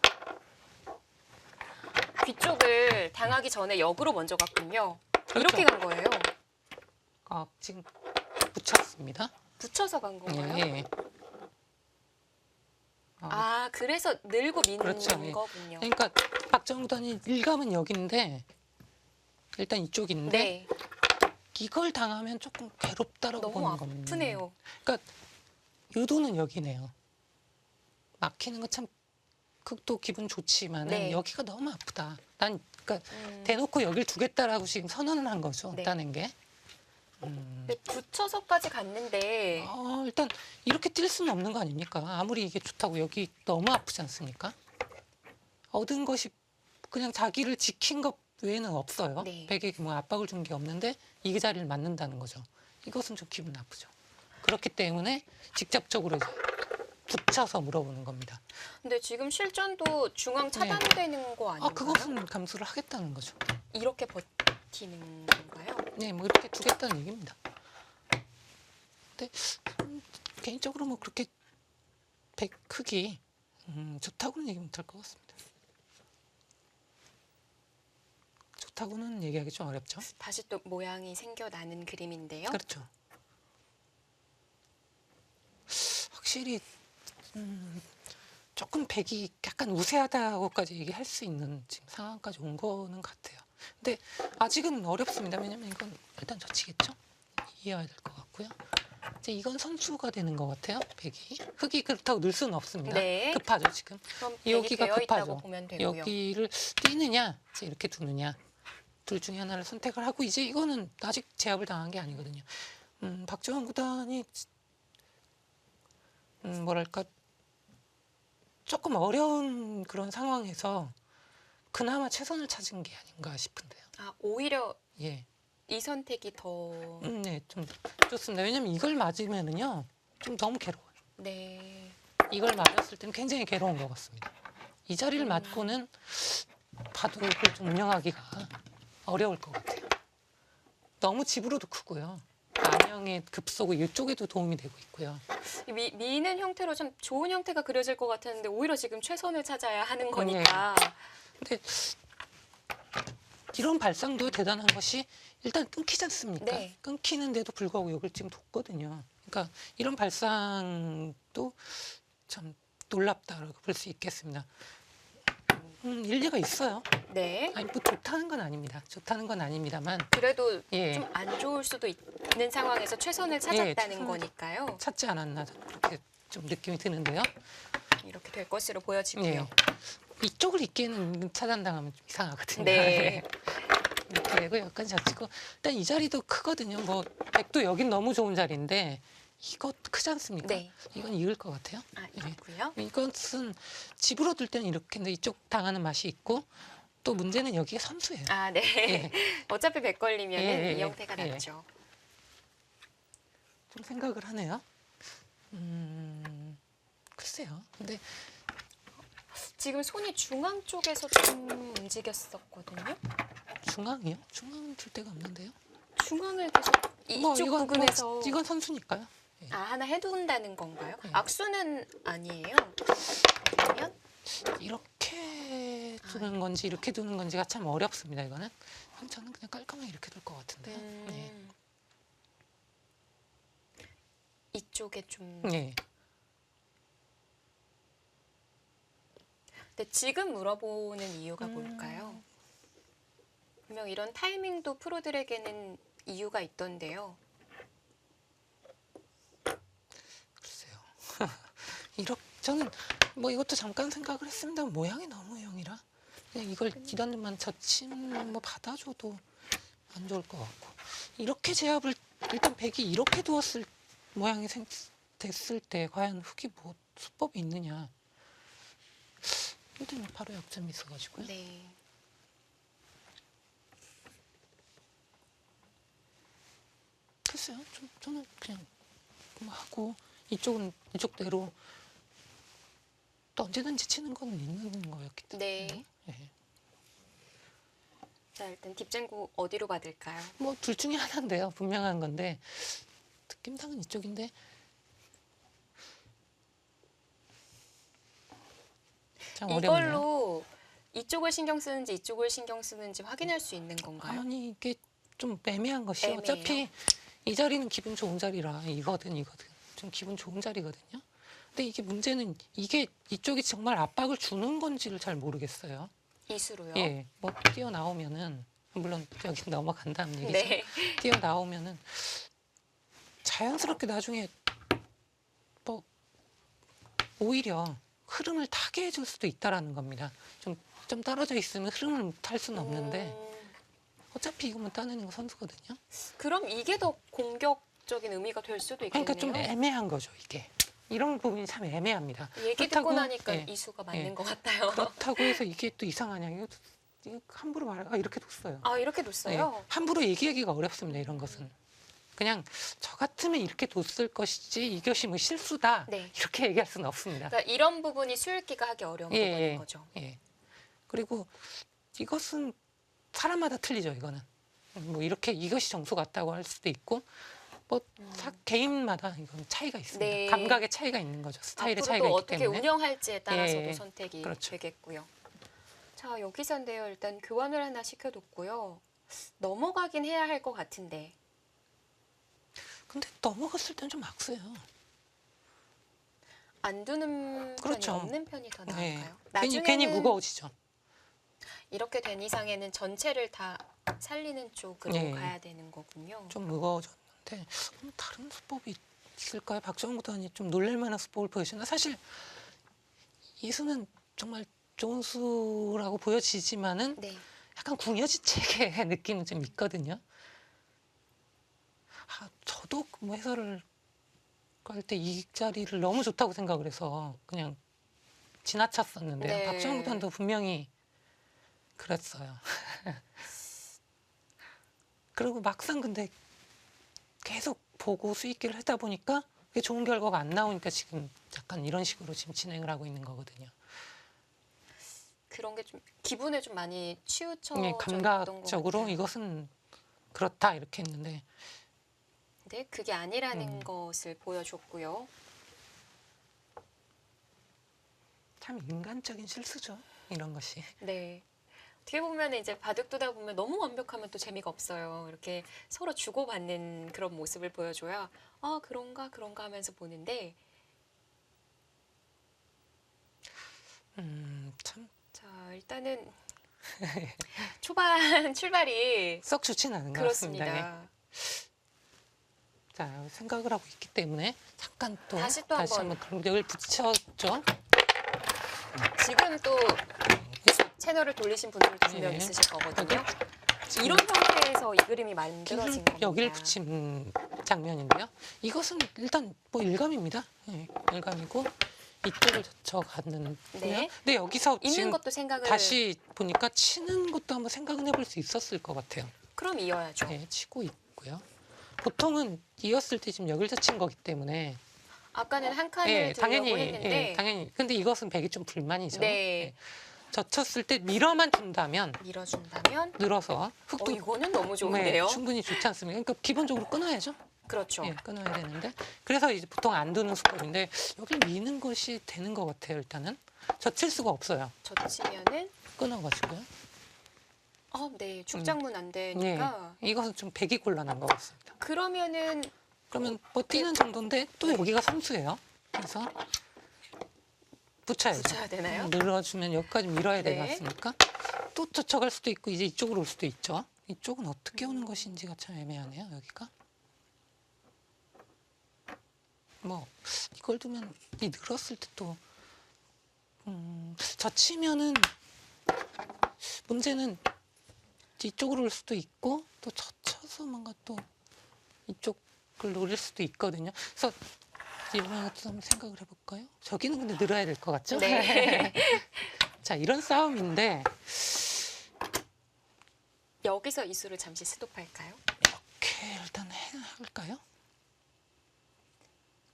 뒤쪽을 당하기 전에 역으로 먼저 갔군요. 그렇죠. 이렇게 간 거예요. 지금 붙였습니다. 붙여서 간 건가요? 예. 그래서 늘고 미는 그렇죠. 예. 거군요. 그러니까 박정구단이 일감은 여기인데 일단 이쪽인데 네. 이걸 당하면 조금 괴롭다라고 너무 보는 겁니다. 아프네요. 그러니까 유도는 여기네요. 막히는 거 참 극도 기분 좋지만 네. 여기가 너무 아프다. 난 그러니까 음. 대놓고 여길 두겠다라고 지금 선언을 한 거죠. 네. 따낸 게. 네, 붙여서까지 갔는데 일단 이렇게 뛸 수는 없는 거 아닙니까? 아무리 이게 좋다고 여기 너무 아프지 않습니까? 얻은 것이 그냥 자기를 지킨 것 외에는 없어요. 네. 백에게 뭐 압박을 준 게 없는데 이 자리를 맞는다는 거죠. 이것은 좀 기분 나쁘죠. 그렇기 때문에 직접적으로 이제 붙여서 물어보는 겁니다. 근데 지금 실전도 중앙 차단되는 거 아닌가요? 그것은 감수를 하겠다는 거죠. 이렇게 버티는 건가요? 네, 뭐 이렇게 두겠다는 얘기입니다. 근데 개인적으로 뭐 그렇게 백 크기 좋다고는 얘기 못할 것 같습니다. 좋다고는 얘기하기 좀 어렵죠. 다시 또 모양이 생겨나는 그림인데요. 그렇죠. 확실히 조금 백이 약간 우세하다고까지 얘기할 수 있는 지금 상황까지 온 거는 같아요. 근데 아직은 어렵습니다. 왜냐면 이건 일단 젖히겠죠. 이해해야 될 것 같고요. 이제 이건 선수가 되는 것 같아요. 백이 흙이 그렇다고 늘 수는 없습니다. 네. 급하죠 지금. 그럼 백이 여기가 되어 급하죠. 있다고 보면 되고요. 여기를 뛰느냐, 이제 이렇게 두느냐, 둘 중에 하나를 선택을 하고 이제 이거는 아직 제압을 당한 게 아니거든요. 박주원 구단이 뭐랄까 조금 어려운 그런 상황에서 그나마 최선을 찾은 게 아닌가 싶은데요. 아, 오히려 예. 이 선택이 더 네, 좀 좋습니다. 왜냐면 이걸 맞으면은요, 좀 너무 괴로워요. 네. 이걸 맞았을 때는 굉장히 괴로운 것 같습니다. 이 자리를 맞고는 바둑을 좀 운영하기가 어려울 것 같아요. 너무 집으로도 크고요. 안형의 급소고 이쪽에도 도움이 되고 있고요. 이 미는 형태로 좀 좋은 형태가 그려질 것 같았는데 오히려 지금 최선을 찾아야 하는 거니까. 근데 이런 발상도 대단한 것이 일단 끊기지 않습니까? 네. 끊기는데도 불구하고 여기를 지금 뒀거든요. 그러니까 이런 발상도 참 놀랍다라고 볼 수 있겠습니다. 일리가 있어요. 네. 아니 뭐 좋다는 건 아닙니다. 좋다는 건 아닙니다만 그래도 예. 좀 안 좋을 수도 있는 상황에서 최선을 찾았다는 최선을 거니까요. 찾지 않았나 그렇게 좀 느낌이 드는데요. 이렇게 될 것으로 보여지고요. 예. 이쪽을 있기에는 차단당하면 좀 이상하거든요. 네. 이렇게 되고 약간 젖히고 일단 이 자리도 크거든요. 뭐 백도 여긴 너무 좋은 자리인데 이것 크지 않습니까? 네. 이건 이을 것 같아요. 아, 예. 있고요. 이것은 집으로 둘 때는 이렇게인데 이쪽 당하는 맛이 있고 또 문제는 여기에 선수예요. 아, 네. 예. 어차피 백 걸리면 예, 이 형태가 예. 낫죠. 좀 생각을 하네요. 글쎄요. 근데 지금 손이 중앙 쪽에서 좀 움직였었거든요. 중앙이요? 중앙은 줄 데가 없는데요. 중앙을 계속 이쪽 이건 부근에서 이건 선수니까요. 아, 하나 해둔다는 건가요? 네. 악수는 아니에요. 그러면 이렇게 두는 건지 이렇게 두는 건지가 참 어렵습니다. 이거는 저는 그냥 깔끔하게 이렇게 둘 것 같은데요. 이쪽에 좀. 네. 근데 지금 물어보는 이유가 뭘까요? 분명 이런 타이밍도 프로들에게는 이유가 있던데요. 글쎄요. 저는 뭐 이것도 잠깐 생각을 했습니다. 모양이 너무 형이라 그냥 이걸 기단만 젖히면 뭐 받아줘도 안 좋을 것 같고 이렇게 제압을 일단 백이 이렇게 두었을 모양이 됐을 때 과연 흙이 뭐 수법이 있느냐 일단 바로 약점이 있어가지고요. 네. 글쎄요. 저는 그냥 뭐 하고 이쪽은 이쪽대로 또 언제든지 치는 건 있는 거였기 때문에. 네. 예. 자, 일단 딥젠구 어디로 받을까요? 뭐 둘 중에 하나인데요. 분명한 건데 느낌상은 이쪽인데 참 어렵네요. 이걸로 이쪽을 신경 쓰는지 이쪽을 신경 쓰는지 확인할 수 있는 건가요? 아니 이게 좀 애매한 것이 애매해요? 어차피 이 자리는 기분 좋은 자리라 이거든 좀 기분 좋은 자리거든요. 근데 이게 문제는 이게 이쪽이 정말 압박을 주는 건지를 잘 모르겠어요. 이수로요? 예, 뭐 뛰어나오면은 물론 여기 넘어간다는 얘기죠. 네. 뛰어나오면은 자연스럽게 나중에 뭐 오히려 흐름을 타게 해줄 수도 있다라는 겁니다. 좀 떨어져 있으면 흐름을 탈 수는 없는데 어차피 이거만 따내는 거 선수거든요. 그럼 이게 더 공격적인 의미가 될 수도 있겠네요. 그러니까 좀 애매한 거죠 이게. 이런 부분이 참 애매합니다. 얘기 그렇다고, 듣고 나니까 예, 이수가 맞는 예. 것 같아요. 그렇다고 해서 이게 또 이상하냐 이거 함부로 이렇게 뒀어요. 아, 이렇게 뒀어요? 네, 함부로 얘기하기가 어렵습니다. 이런 것은. 그냥 저 같으면 이렇게 뒀을 것이지 이것이 뭐 실수다 네. 이렇게 얘기할 수는 없습니다. 그러니까 이런 부분이 수읽기가 하기 어려운 부분인 거죠. 예. 그리고 이것은 사람마다 틀리죠. 이거는 뭐 이렇게 이것이 정수 같다고 할 수도 있고 뭐 개인마다 이건 차이가 있습니다. 네. 감각의 차이가 있는 거죠. 스타일의 앞으로 차이가 또 있기 어떻게 때문에. 운영할지에 따라서도 예, 선택이 그렇죠. 되겠고요. 자, 여기서인데요. 일단 교환을 하나 시켜뒀고요. 넘어가긴 해야 할 것 같은데. 근데 넘어갔을 땐 좀 악수예요. 안 두는 그렇죠. 편이 없는 편이 더 네. 나을까요? 괜히 나중에는 무거워지죠. 이렇게 된 이상에는 전체를 다 살리는 쪽으로 네. 가야 되는 거군요. 좀 무거워졌는데 다른 수법이 있을까요? 박정우 구단이 좀 놀랄만한 수법을 보여주나? 사실 이수는 정말 좋은 수라고 보여지지만은 네. 약간 궁여진 책의 느낌은 좀 있거든요. 저도 뭐 해설을 할 때 이 자리를 너무 좋다고 생각을 해서 그냥 지나쳤었는데요. 네. 박정우 구단도 분명히 그랬어요. 그리고 막상 근데 계속 보고 수익기를 하다 보니까 그게 좋은 결과가 안 나오니까 지금 약간 이런 식으로 지금 진행을 하고 있는 거거든요. 그런 게 좀 기분에 좀 많이 치우쳐져 예, 있던 것 감각적으로 같아요. 이것은 그렇다 이렇게 했는데 근데 그게 아니라는 음. 것을 보여줬고요. 참 인간적인 실수죠. 이런 것이. 네. 어떻게 보면 이제 바둑 두다 보면 너무 완벽하면 또 재미가 없어요. 이렇게 서로 주고받는 그런 모습을 보여줘야 아 그런가 그런가 하면서 보는데 참 썩 자 일단은 초반 출발이 좋지는 않은 것 같습니다. 예. 그렇습니다. 자, 생각을 하고 있기 때문에 잠깐 또 다시 또 한번. 한번 강력을 붙였죠. 지금 또 채널을 돌리신 분들도 분명 예. 있으실 거거든요. 지금 이런 형태에서 이 그림이 만들어진 겁니다. 여기를 붙인 장면인데요. 이것은 일단 뭐 일감입니다. 예, 일감이고 이쪽을 젖혀갔는데요. 네. 근데 여기서 있는 지금 것도 생각을 다시 보니까 치는 것도 한번 생각은 해볼 수 있었을 것 같아요. 그럼 이어야죠. 네, 치고 있고요. 보통은 이었을 때 지금 여기를 친 거기 때문에 아까는 한 칸을 예, 들려고 당연히 했는데 예, 당연히 근데 이것은 백이 좀 불만이죠. 네. 예. 젖혔을 때 밀어만 준다면 밀어준다면 늘어서 흙도 이거는 너무 네, 좋은데요. 충분히 좋지 않습니까? 그러니까 기본적으로 끊어야죠. 그렇죠. 예, 끊어야 되는데 그래서 이제 보통 안 두는 수법인데 여기 미는 것이 되는 것 같아요. 일단은 젖힐 수가 없어요. 젖히면은 끊어가지고요. 네 죽장문 안 예, 되니까 이것은 좀 백이 곤란한 것 같습니다. 그러면은 그러면 뭐 뛰는 정도인데 또 여기가 선수예요. 그래서 붙여야죠. 붙여야 되나요? 늘어주면 여기까지 밀어야 되지 네. 않습니까? 또 쫓아갈 수도 있고 이제 이쪽으로 올 수도 있죠. 이쪽은 어떻게 오는 것인지가 참 애매하네요. 여기가. 뭐 이걸 두면 이 늘었을 때 또 젖히면은 문제는 이쪽으로 올 수도 있고 또 젖혀서 뭔가 또 이쪽을 노릴 수도 있거든요. 그래서 이런 것도 한번 생각을 해볼까요? 저기는 근데 늘어야 될 것 같죠? 네. 자, 이런 싸움인데 여기서 이 수를 잠시 스톱할까요? 이렇게 일단 할까요?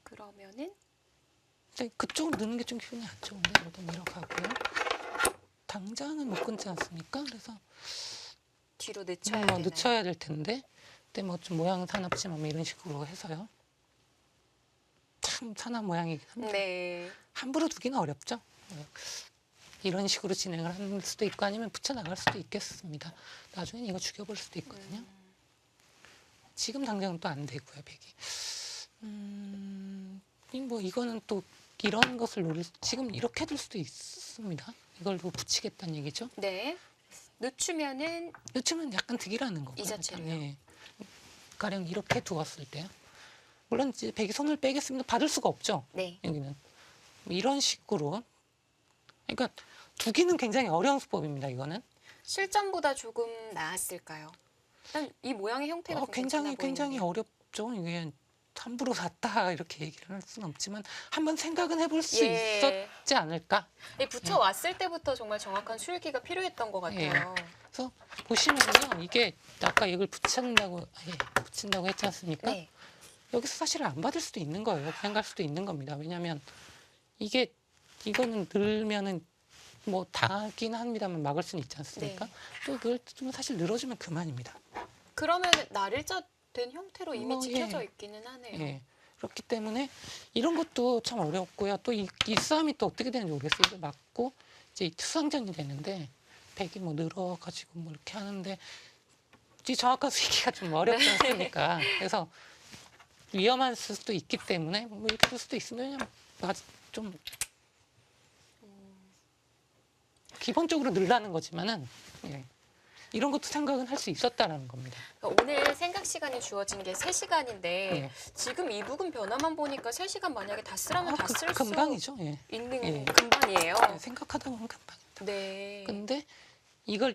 그러면은 근데 그쪽으로 넣는 게 좀 기분이 안 좋은데 일단 밀어가고요. 당장은 못 끊지 않습니까? 그래서 뒤로 늦춰야 뭐 되나요? 늦춰야 될 텐데 그때 뭐 좀 모양은 사납지만 뭐 이런 식으로 해서요. 참 사납 모양이긴 합니다. 네. 함부로 두기는 어렵죠. 네. 이런 식으로 진행을 할 수도 있고 아니면 붙여나갈 수도 있겠습니다. 나중엔 이거 죽여볼 수도 있거든요. 지금 당장은 또 안 되고요, 백이. 뭐 이거는 또 이런 것을 노릴 지금 이렇게 둘 수도 있습니다. 이걸 또 붙이겠다는 얘기죠. 네. 늦추면은 늦추면 약간 득이라는 거고요. 이 자체로요? 예. 가령 이렇게 두었을 때요. 물론 이제 백이 손을 빼겠습니다. 받을 수가 없죠. 네. 여기는 이런 식으로. 그러니까 두기는 굉장히 어려운 수법입니다. 이거는 실전보다 조금 나았을까요? 일단 이 모양의 형태가 좀 굉장히 괜찮아 굉장히 보이는데요. 어렵죠. 이게 함부로 갔다 이렇게 얘기를 할 수는 없지만 한번 생각은 해볼 수 예. 있었지 않을까. 이 붙여 왔을 때부터 정말 정확한 수일기가 필요했던 것 같아요. 그래서 보시면요, 이게 아까 이걸 붙인다고 했지 않습니까? 네. 여기서 사실은 안 받을 수도 있는 거예요. 그냥 갈 수도 있는 겁니다. 왜냐하면 이거는 늘면은 뭐 당하긴 합니다만 막을 수는 있지 않습니까? 네. 또 늘어주면 사실 늘어주면 그만입니다. 그러면 날일자 된 형태로 이미 예. 지켜져 있기는 하네요. 예. 그렇기 때문에 이런 것도 참 어렵고요. 또 이 싸움이 또 어떻게 되는지 모르겠어요. 이걸 맞고 이제 투상전이 되는데 백이 뭐 늘어가지고 뭐 이렇게 하는데 이 정확한 수익기가 좀 어렵지 않습니까? 그래서 위험할 수도 있기 때문에 뭐 이렇게 될 수도 있으면 그냥 좀 기본적으로 늘라는 거지만은 예. 이런 것도 생각은 할 수 있었다라는 겁니다. 그러니까 오늘 생각 시간이 주어진 게 3시간인데 예. 지금 이 부분 변화만 보니까 3시간 만약에 다 쓰라면 다 쓸 수 금방이죠. 예. 있는 예. 금방이에요. 생각하다 보면 금방입니다. 네. 근데 이걸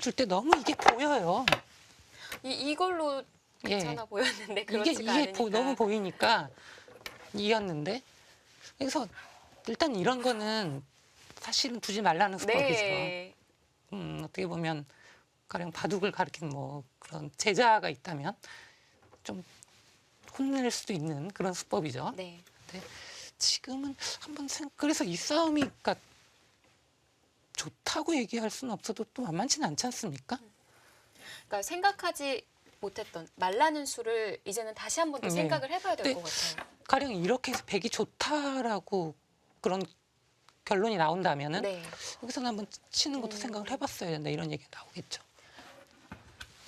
줄 때 너무 이게 보여요. 이걸로 예. 괜찮아 보였는데 이게 그렇지가 않으니까. 너무 보이니까 이었는데 그래서 일단 이런 거는 사실은 두지 말라는 수법이죠. 네. 어떻게 보면 가령 바둑을 가르치는 뭐 그런 제자가 있다면 좀 혼낼 수도 있는 그런 수법이죠. 네. 근데 지금은 한번 그래서 이 싸움이 그러니까 좋다고 얘기할 수는 없어도 또 만만치는 않지 않습니까? 그러니까 생각하지 못했던 말라는 수를 이제는 다시 한 번 더 네. 생각을 해봐야 될 네. 것 같아요. 가령 이렇게 해서 백이 좋다라고 그런 결론이 나온다면은 네. 여기서는 한번 치는 것도 생각을 해봤어야 된다 이런 얘기가 나오겠죠.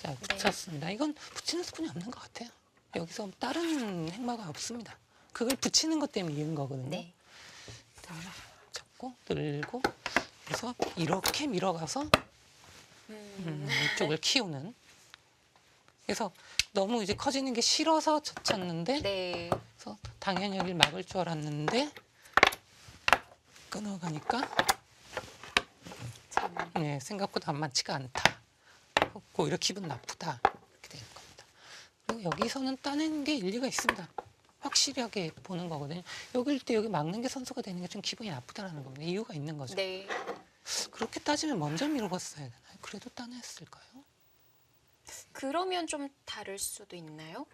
자, 붙였습니다. 이건 붙이는 수준이 없는 것 같아요. 여기서 다른 행마가 없습니다. 그걸 붙이는 것 때문에 이은 거거든요. 네. 잡고 늘고 그래서 이렇게 밀어가서 이쪽을 키우는. 그래서 너무 이제 커지는 게 싫어서 젖혔는데 네. 그래서 당연히 여기를 막을 줄 알았는데 끊어가니까 참. 네, 생각보다 만만치가 않다. 오히려 기분 나쁘다. 이렇게 되는 겁니다. 그리고 여기서는 따내는 게 일리가 있습니다. 확실하게 보는 거거든요. 여기일 때 여기 막는 게 선수가 되는 게 좀 기분이 나쁘다라는 겁니다. 이유가 있는 거죠. 네. 그렇게 따지면 먼저 밀어봤어야 되나요? 그래도 따냈을까요? 그러면 좀 다를 수도 있나요?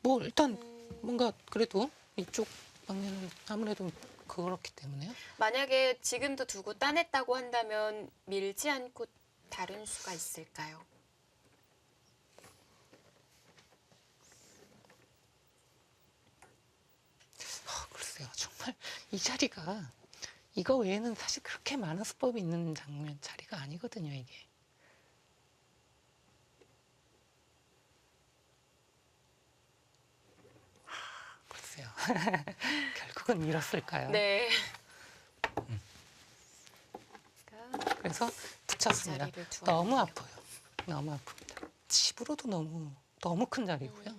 뭐 일단 뭔가 그래도 이쪽 방면은 아무래도 그렇기 때문에요. 만약에 지금도 두고 따냈다고 한다면 밀지 않고 다른 수가 있을까요? 글쎄요, 정말 이 자리가 이거 외에는 사실 그렇게 많은 수법이 있는 장면 자리가 아니거든요, 이게. 글쎄요. 결국은 이뤘을까요? 네. 그래서 붙였습니다. 자리를 두었네요. 너무 아파요. 너무 아픕니다. 집으로도 너무 큰 자리고요.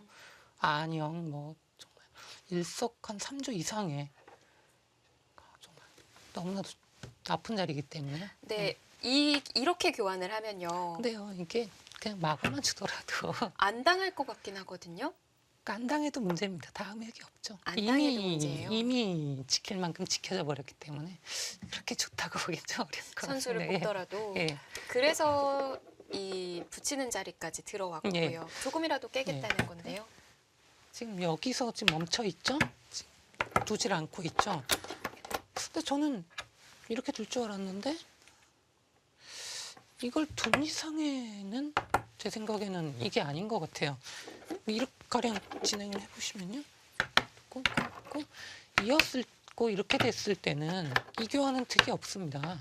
안영 뭐 정말 일석 한 3조 이상의 정말 너무나도 아픈 자리이기 때문에. 네. 이렇게 교환을 하면요. 근데요, 이게 그냥 마구만 주더라도 안 당할 것 같긴 하거든요. 깐당해도 문제입니다. 다음 획이 없죠. 안 당해도 문제예요. 이미 지킬 만큼 지켜져 버렸기 때문에 그렇게 좋다고 보겠죠. 어려울 것 선수를 같은데. 뽑더라도. 예. 그래서 이 붙이는 자리까지 들어왔고요. 예. 조금이라도 깨겠다는 건데요. 지금 여기서 지금 멈춰 있죠? 지금 두질 않고 있죠? 근데 저는 이렇게 둘 줄 알았는데 이걸 둔 이상에는 제 생각에는 이게 아닌 것 같아요. 이렇게 가량 진행을 해보시면요. 꽂고 이었고 이렇게 됐을 때는 이 교환은 득이 없습니다.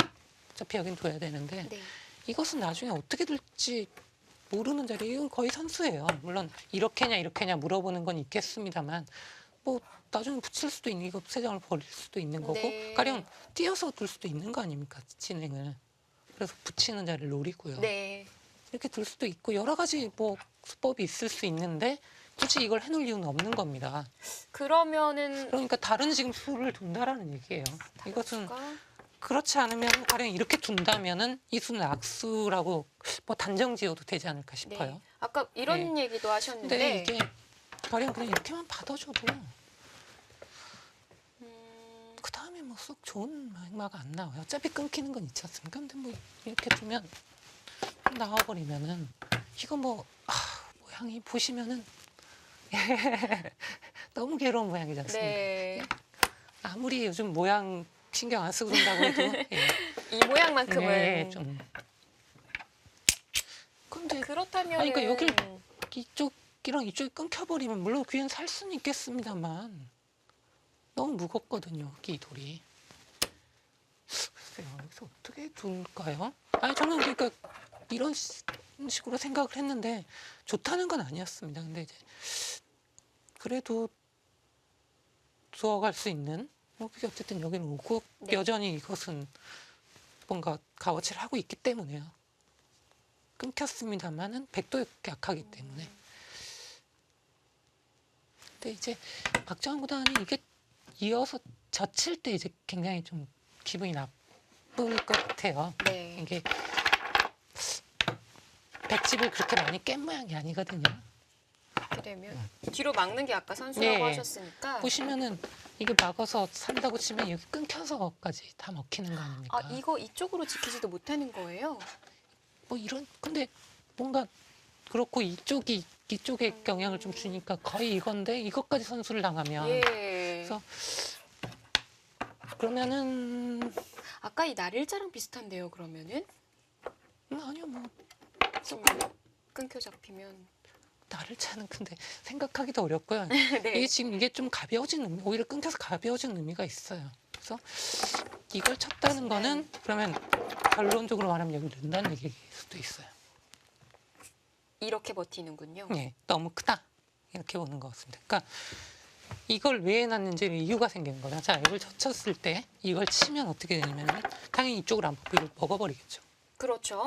어차피 여긴 둬야 되는데 네. 이것은 나중에 어떻게 될지 모르는 자리. 이건 거의 선수예요. 물론 이렇게냐 물어보는 건 있겠습니다만 뭐 나중에 붙일 수도 있는 이거 세 장을 버릴 수도 있는 거고 네. 가령 띄어서 둘 수도 있는 거 아닙니까 진행을. 그래서 붙이는 자리를 노리고요. 네. 이렇게 둘 수도 있고 여러 가지 뭐 수법이 있을 수 있는데 굳이 이걸 해놓을 이유는 없는 겁니다. 그러면은 그러니까 다른 지금 수를 둔다라는 얘기예요. 이것은 수가 그렇지 않으면 가령 이렇게 둔다면은 이 수는 악수라고 뭐 단정 지어도 되지 않을까 싶어요. 네. 아까 이런 얘기도 하셨는데 근데 이게 가령 그냥 이렇게만 받아줘도 그 다음에 뭐 썩 좋은 행마가 안 나와요. 어차피 끊기는 건 있지 않습니까? 근데 뭐 이렇게 두면 나와버리면은 이거 뭐 모양이 보시면은 너무 괴로운 모양이지 않습니까? 네. 아무리 요즘 모양 신경 안 쓰고 산다고 해도 이 모양만큼은 네, 좀 근데 그렇다면 아니, 그러니까 이쪽이랑 이쪽이 끊겨버리면 물론 귀는 살 수는 있겠습니다만 너무 무겁거든요, 이 돌이. 글쎄요, 여기서 어떻게 둘까요? 아니 저는 그러니까 이런 식으로 생각을 했는데 좋다는 건 아니었습니다. 근데 이제 그래도 두어갈 수 있는 그게 어쨌든 여기는 오고 네. 여전히 이것은 뭔가 값어치를 하고 있기 때문에요. 끊겼습니다만은 백도 약하기 때문에. 근데 이제 박정환 구단이 이게 이어서 젖힐 때 이제 굉장히 좀 기분이 나쁠 것 같아요. 네. 이게 백집을 그렇게 많이 깬 모양이 아니거든요. 되면 뒤로 막는 게 아까 선수라고 예. 하셨으니까. 보시면은 이게 막아서 산다고 치면 여기 끊겨서까지 다 먹히는 거 아닙니까? 아, 이거 이쪽으로 지키지도 못하는 거예요? 뭐 이런 근데 뭔가 그렇고 이쪽에 영향을 좀 주니까 거의 이건데 이것까지 선수를 당하면 예. 그래서 그러면은 아까 이 날일자랑 비슷한데요, 그러면은? 아니요 뭐 좀 끊겨 잡히면. 나를 차는 근데 생각하기도 어렵고요. 네. 이게 지금 이게 좀 가벼워진 오히려 끊겨서 가벼워진 의미가 있어요. 그래서 이걸 쳤다는 거는 그러면 결론적으로 말하면 여기 넣는다는 얘기일 수도 있어요. 이렇게 버티는군요. 예, 너무 크다 이렇게 보는 것 같습니다. 그러니까 이걸 왜 해놨는지 이유가 생기는 거다. 자, 이걸 쳤을 때 이걸 치면 어떻게 되냐면 당연히 이쪽을 안 뽑고 이걸 먹어버리겠죠. 그렇죠.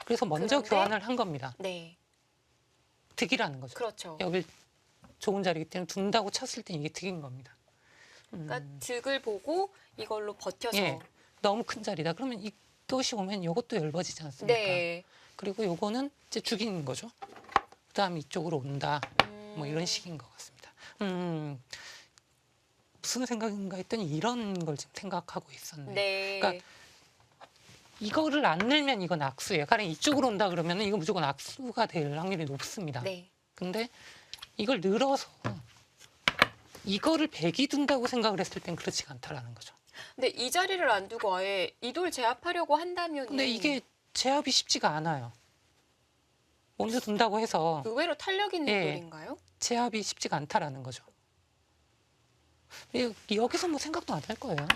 그래서 먼저 그런데- 교환을 한 겁니다. 네. 득이라는 거죠. 그렇죠. 여길 좋은 자리이기 때문에 둔다고 쳤을 때 이게 득인 겁니다. 그러니까 득을 보고 이걸로 버텨서. 예, 너무 큰 자리다. 그러면 이것이 오면 이것도 얇아지지 않습니까? 네. 그리고 요거는 이제 죽이는 거죠. 그다음 이쪽으로 온다. 뭐 이런 식인 것 같습니다. 무슨 생각인가 했더니 이런 걸 지금 생각하고 있었네. 네. 그러니까 이거를 안 넣으면 이건 악수예요. 가령 이쪽으로 온다 그러면 이거 무조건 악수가 될 확률이 높습니다. 네. 근데 이걸 늘어서 이거를 백이 둔다고 생각을 했을 땐 그렇지가 않다라는 거죠. 근데 이 자리를 안 두고 아예 이돌 제압하려고 한다면 근데 이게 제압이 쉽지가 않아요. 먼저 둔다고 해서 의외로 탄력 있는 예. 돌인가요? 제압이 쉽지가 않다라는 거죠. 여기서 뭐 생각도 안 할 거예요.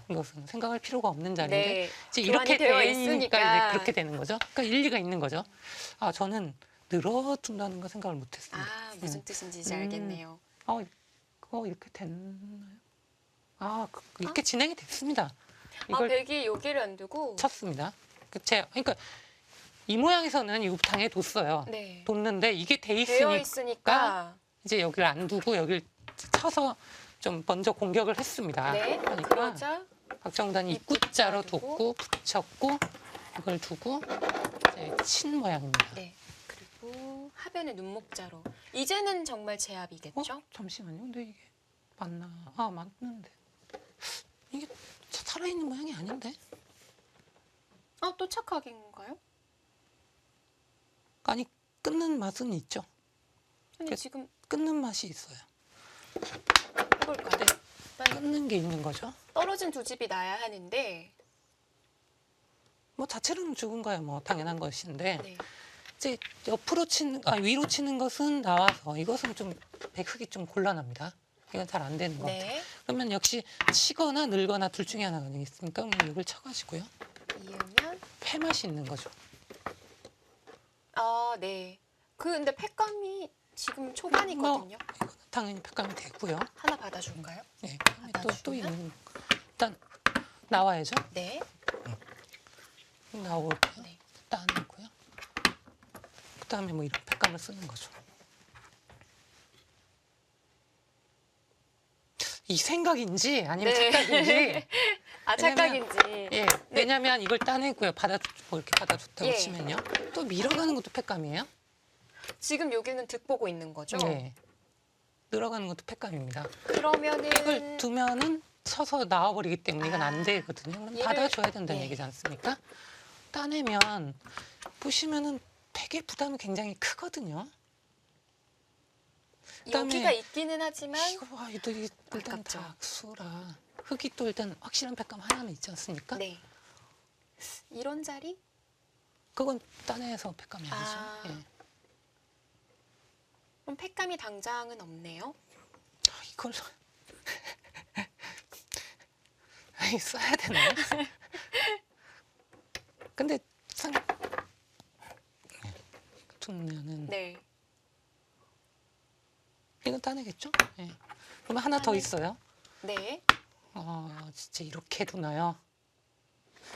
이것은 생각할 필요가 없는 자리인데 네. 이제 교환이 이렇게 되어 되니까 있으니까. 이제 그렇게 되는 거죠. 그러니까 일리가 있는 거죠. 아 저는 늘어둔다는 거 생각을 못했습니다. 아, 무슨 뜻인지 이제 알겠네요. 이렇게 됐나요? 이렇게 진행이 됐습니다. 아, 이걸 백이 여기를 안 두고. 쳤습니다. 그러니까 이 모양에서는 이거 당에 뒀어요. 네. 뒀는데 이게 돼 되어 있으니까 있으니까. 이제 여기를 안 두고 여기를 쳐서 좀 먼저 공격을 했습니다. 네. 그러니까 그러자 박정단이 입구자로 뒀고 붙였고 이걸 두고 이제 친 모양입니다. 네. 그리고 하변의 눈목자로. 이제는 정말 제압이겠죠? 잠시만요. 근데 이게 맞나? 맞는데 이게 살아있는 모양이 아닌데? 또 착각인가요? 아니 끊는 맛은 있죠. 아니 그- 지금 끊는 맛이 있어요. 해볼까요? 일단 끊는 게 있는 거죠. 떨어진 두 집이 나야 하는데. 뭐 자체로는 죽은 거야 뭐 당연한 것인데 네. 이제 위로 치는 것은 나와서 이것은 좀 백흑이 좀 곤란합니다. 이건 잘 안 되는 것 같아요. 네. 그러면 역시 치거나 늘거나 둘 중에 하나가 아니겠습니까? 그럼 이걸 쳐가지고요. 이으면 패맛이 있는 거죠. 네. 근데 팩감이 지금 초반이거든요. 이거는 당연히 팩감이 되고요. 하나 받아줄까요? 네. 또 받아주면? 있는 일단 나와야죠. 네. 나오고요. 네. 따내고요. 그다음에 뭐 이런 팩감을 쓰는 거죠. 이 생각인지 아니면 네. 착각인지 아, 착각인지. 예, 왜냐면 이걸 따내고요. 뭐 이렇게 받아줬다고 예. 치면요. 또 밀어가는 것도 팩감이에요. 지금 여기는 득 보고 있는 거죠? 예. 늘어가는 것도 팩감입니다. 그러면은 이걸 두면은 쳐서 나와버리기 때문에 이건 안 되거든요. 그럼 얘를- 받아줘야 된다는 예. 얘기지 않습니까? 따내면 보시면은 팩의 부담이 굉장히 크거든요. 그다음에 여기가 있기는 하지만 이거 일단 아깝죠. 다 악수라 흙이 또 일단 확실한 팩감 하나는 있지 않습니까? 네. 이런 자리? 그건 따내서 팩감이 아니죠. 아. 예. 그럼 팩감이 당장은 없네요. 이걸 써야 되나요? 근데 두면은 네. 이건 따내겠죠? 예. 그러면 하나 더 따내. 있어요. 네. 진짜 이렇게 두나요?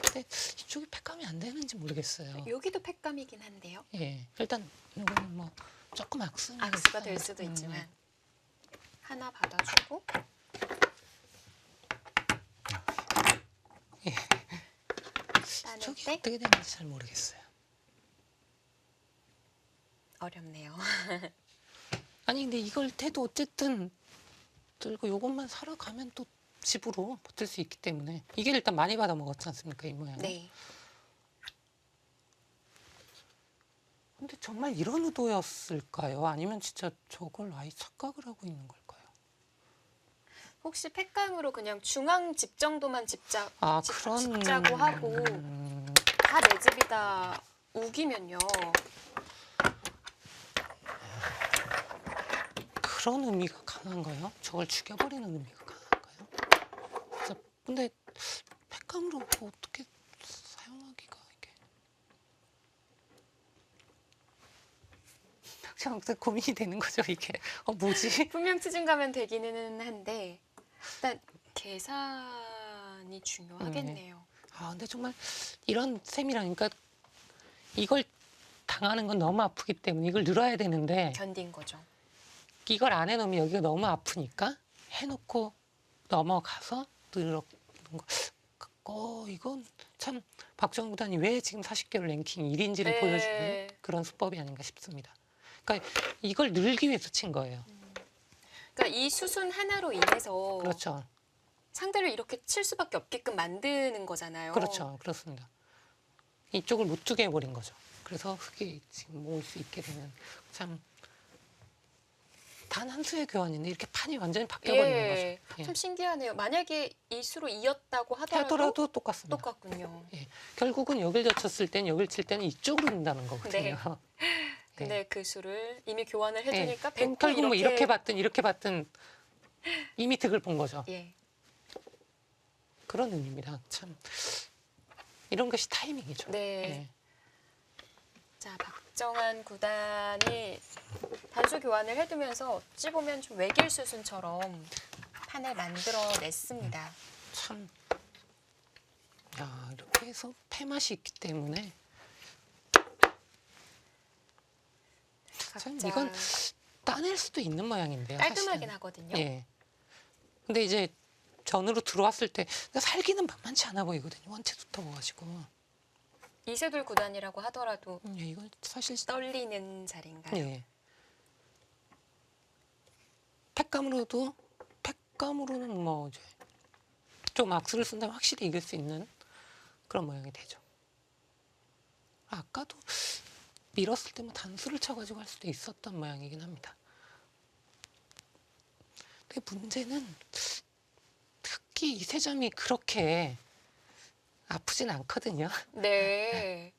근데 이쪽이 팩감이 안 되는지 모르겠어요. 여기도 팩감이긴 한데요. 예, 일단 이거는 뭐 조금 악수가 될 수도 있지만 하나 받아주고 예. 따낼 이쪽이 때 어떻게 되는지 잘 모르겠어요. 어렵네요. 아니 근데 이걸 해도 어쨌든 들고 요것만 사러 가면 또 집으로 버틸 수 있기 때문에 이게 일단 많이 받아 먹었지 않습니까, 이 모양은. 네. 근데 정말 이런 의도였을까요? 아니면 진짜 저걸 아예 착각을 하고 있는 걸까요? 혹시 팩감으로 그냥 중앙 집 정도만 아, 그런 집자고 하고 다 내 집이다 우기면요. 그런 의미가 강한가요? 저걸 죽여버리는 의미가 강한가요? 진짜 근데 팩감으로 뭐 어떻게 사용하기가 이게 항상 고민이 되는 거죠 이게. 뭐지? 분명 추진가면 되기는 한데 일단 계산이 중요하겠네요. 아 근데 정말 이런 셈이라니까 이걸 당하는 건 너무 아프기 때문에 이걸 늘어야 되는데 견딘 거죠. 이걸 안 해놓으면 여기가 너무 아프니까 해놓고 넘어가서 늘어는 거. 이건 참 박정희 구단이 왜 지금 40개월 랭킹 1인지를 네. 보여주는 그런 수법이 아닌가 싶습니다. 그러니까 이걸 늘기 위해서 친 거예요. 그러니까 이 수순 하나로 인해서 그렇죠. 상대를 이렇게 칠 수밖에 없게끔 만드는 거잖아요. 그렇죠. 그렇습니다. 이쪽을 못 두게 해버린 거죠. 그래서 흑이 지금 모을 수 있게 되는 참 단 한 수의 교환인데 이렇게 판이 완전히 바뀌어버리는 예, 거죠. 예. 참 신기하네요. 만약에 이 수로 이었다고 하더라도 하더라도 똑같습니다. 똑같군요. 예. 결국은 여길 젖혔을 땐 여길 칠 때는 이쪽으로 든다는 거거든요. 근데 그 수를 이미 교환을 해주니까 예. 100% 결국 뭐 이렇게 봤든 이렇게 봤든 이미 득을 본 거죠. 예. 그런 의미입니다. 참 이런 것이 타이밍이죠. 네. 예. 자, 박정환 구단이 단수 교환을 해두면서 어찌 보면 좀 외길 수순처럼 판을 만들어냈습니다. 참, 야 이렇게 해서 패맛이 있기 때문에 참 각자 이건 따낼 수도 있는 모양인데요. 깔끔하긴 사실은. 하거든요. 예. 근데 이제 전으로 들어왔을 때 살기는 만만치 않아 보이거든요. 원체 두터워가지고. 이세돌 구단이라고 하더라도 예, 이건 사실 떨리는 자리인가요? 예. 팩감으로는 뭐 이제 좀 악수를 쓴다면 확실히 이길 수 있는 그런 모양이 되죠. 아까도 밀었을 때 뭐 단수를 쳐가지고 할 수도 있었던 모양이긴 합니다. 근데 문제는 특히 이 세 점이 그렇게 아프진 않거든요. 네.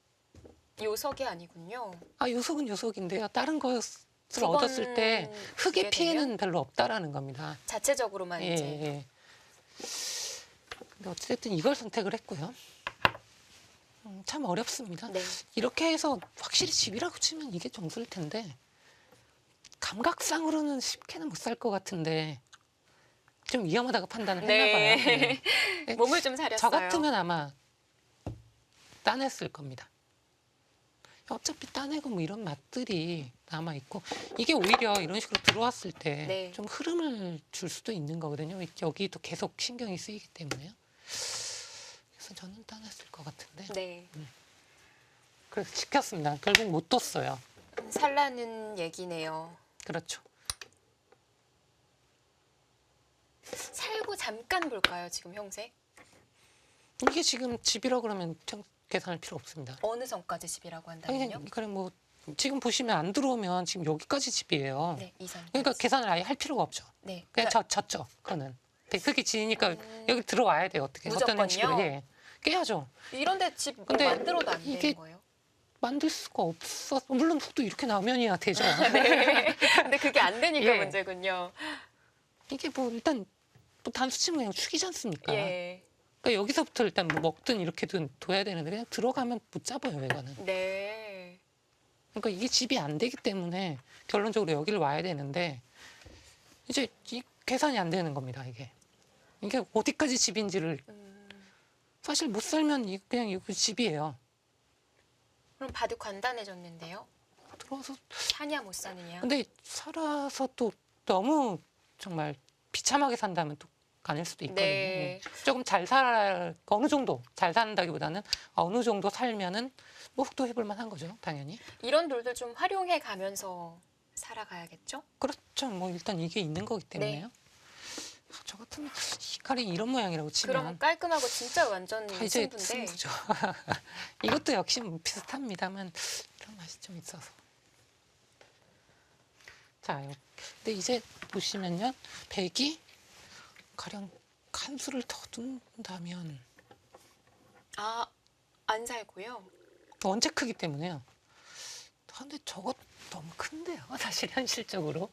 요석이 아니군요. 아, 요속은 요속인데요. 다른 것을 두 번 얻었을 때 흙의 주게 피해는 되면? 별로 없다라는 겁니다. 자체적으로만 예, 이제 예. 근데 어쨌든 이걸 선택을 했고요. 참 어렵습니다. 네. 이렇게 해서 확실히 집이라고 치면 이게 정수일 텐데 감각상으로는 쉽게는 못 살 것 같은데 좀 위험하다고 판단을 했나 봐요. 네. 네. 몸을 좀 사렸어요. 저 같으면 아마 따냈을 겁니다. 어차피 따내고 뭐 이런 맛들이 남아있고 이게 오히려 이런 식으로 들어왔을 때 네. 좀 흐름을 줄 수도 있는 거거든요. 여기도 계속 신경이 쓰이기 때문에요. 그래서 저는 따냈을 것 같은데 네. 그래서 지켰습니다. 결국 못 뒀어요. 살라는 얘기네요. 그렇죠. 살고 잠깐 볼까요, 지금 형색? 이게 지금 집이라고 그러면 계산할 필요 없습니다. 어느 선까지 집이라고 한다면요? 그냥 그래 뭐 지금 보시면 안 들어오면 지금 여기까지 집이에요. 네, 이 선. 그러니까 계산을 아예 할 필요가 없죠. 네. 그냥 그러니까 졌죠. 그거는. 흙이 지니까 여기 들어와야 돼요. 어떻게 어떤 무조건요? 형식으로 예. 깨야죠. 이런데 집 뭐 근데 만들어도 안 되는 이게- 거예요? 만들 수가 없어. 물론 흙도 이렇게 나오면이야 되죠. 네. 근데 그게 안 되니까 예. 문제군요. 이게 뭐 일단 뭐 단수치면 그냥 축이지 않습니까? 예. 그러니까 여기서부터 일단 뭐 먹든 이렇게든 둬야 되는데 그냥 들어가면 못 잡아요. 이거는. 네. 그러니까 이게 집이 안 되기 때문에 결론적으로 여기를 와야 되는데 이제 이 계산이 안 되는 겁니다. 이게 어디까지 집인지를 사실 못 살면 그냥 이거 집이에요. 그럼 바둑 간단해졌는데요. 들어와서 사냐 못 사느냐. 근데 살아서 또 너무 정말 비참하게 산다면 또 아닐 수도 있거든요. 네. 조금 어느 정도 잘 산다기보다는 어느 정도 살면은 뭐 흑도 해볼 만한 거죠, 당연히. 이런 돌들 좀 활용해 가면서 살아가야겠죠? 그렇죠. 뭐 일단 이게 있는 거기 때문에요. 저 같으면 히카리 이런 모양이라고 치면 그럼 깔끔하고 진짜 완전 다 이제 승부인데. 승부죠. 이것도 역시 뭐 비슷합니다만 이런 맛이 좀 있어서. 자, 근데 이제 보시면요, 백이 가령 한 수를 더 둔다면 아, 안 살고요. 원체 크기 때문에요. 근데 저거 너무 큰데요, 사실 현실적으로.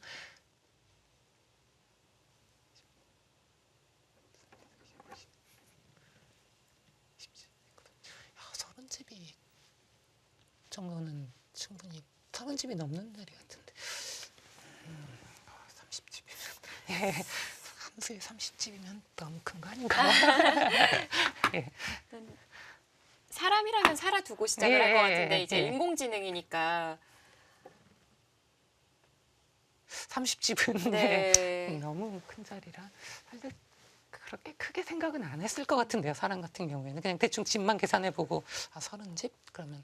서른 집이 정도는 충분히 30집이 넘는 자리 같은데 30집이면 한 수에 30집이면 너무 큰 거 아닌가? 예. 사람이라면 살아두고 시작을 할 것 같은데 이제 예. 인공지능이니까 30집은 네. 너무 큰 자리라 사실 그렇게 크게 생각은 안 했을 것 같은데요. 사람 같은 경우에는 그냥 대충 집만 계산해보고 30집? 그러면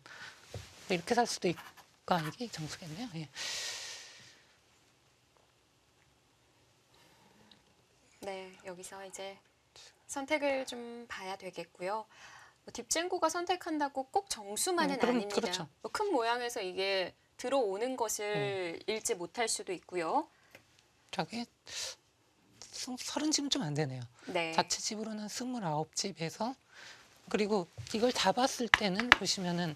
뭐 이렇게 살 수도 있고 이게 정수겠네요. 예. 네, 여기서 이제 선택을 좀 봐야 되겠고요. 뭐 딥젠고가 선택한다고 꼭 정수만은 그럼 아닙니다. 그렇죠. 뭐큰 모양에서 이게 들어오는 것을 읽지 못할 수도 있고요. 저게 30집은 좀 안 되네요. 네. 자체 집으로는 29집에서 그리고 이걸 다 봤을 때는 보시면은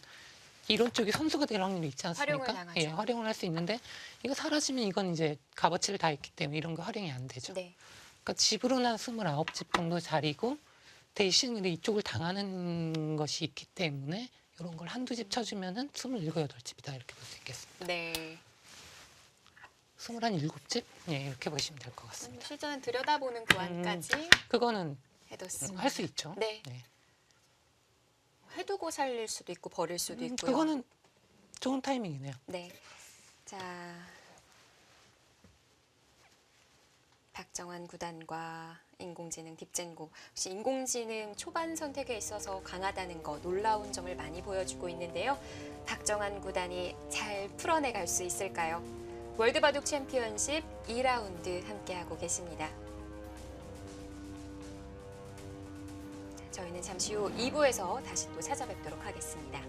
이런 쪽이 선수가 될 확률이 있지 않습니까? 활용을 당하죠. 예, 활용을 할 수 있는데 이거 사라지면 이건 이제 값어치를 다 했기 때문에 이런 거 활용이 안 되죠. 네. 그러니까 집으로는 29집 정도 자리고 대신 근데 이쪽을 당하는 것이 있기 때문에 이런 걸 한두 집 쳐주면은 27, 8집이다 이렇게 볼 수 있겠습니다. 네. 27집? 예, 이렇게 보시면 될 것 같습니다. 실전은 들여다보는 교환까지 그거는 해뒀습니다. 할 수 있죠. 네. 해두고 살릴 수도 있고 버릴 수도 있고요. 그거는 좋은 타이밍이네요. 네. 자, 박정환 구단과 인공지능 딥젠고. 혹시 인공지능 초반 선택에 있어서 강하다는 거 놀라운 점을 많이 보여주고 있는데요. 박정환 구단이 잘 풀어내갈 수 있을까요? 월드바둑 챔피언십 2라운드 함께하고 계십니다. 저희는 잠시 후 2부에서 다시 또 찾아뵙도록 하겠습니다.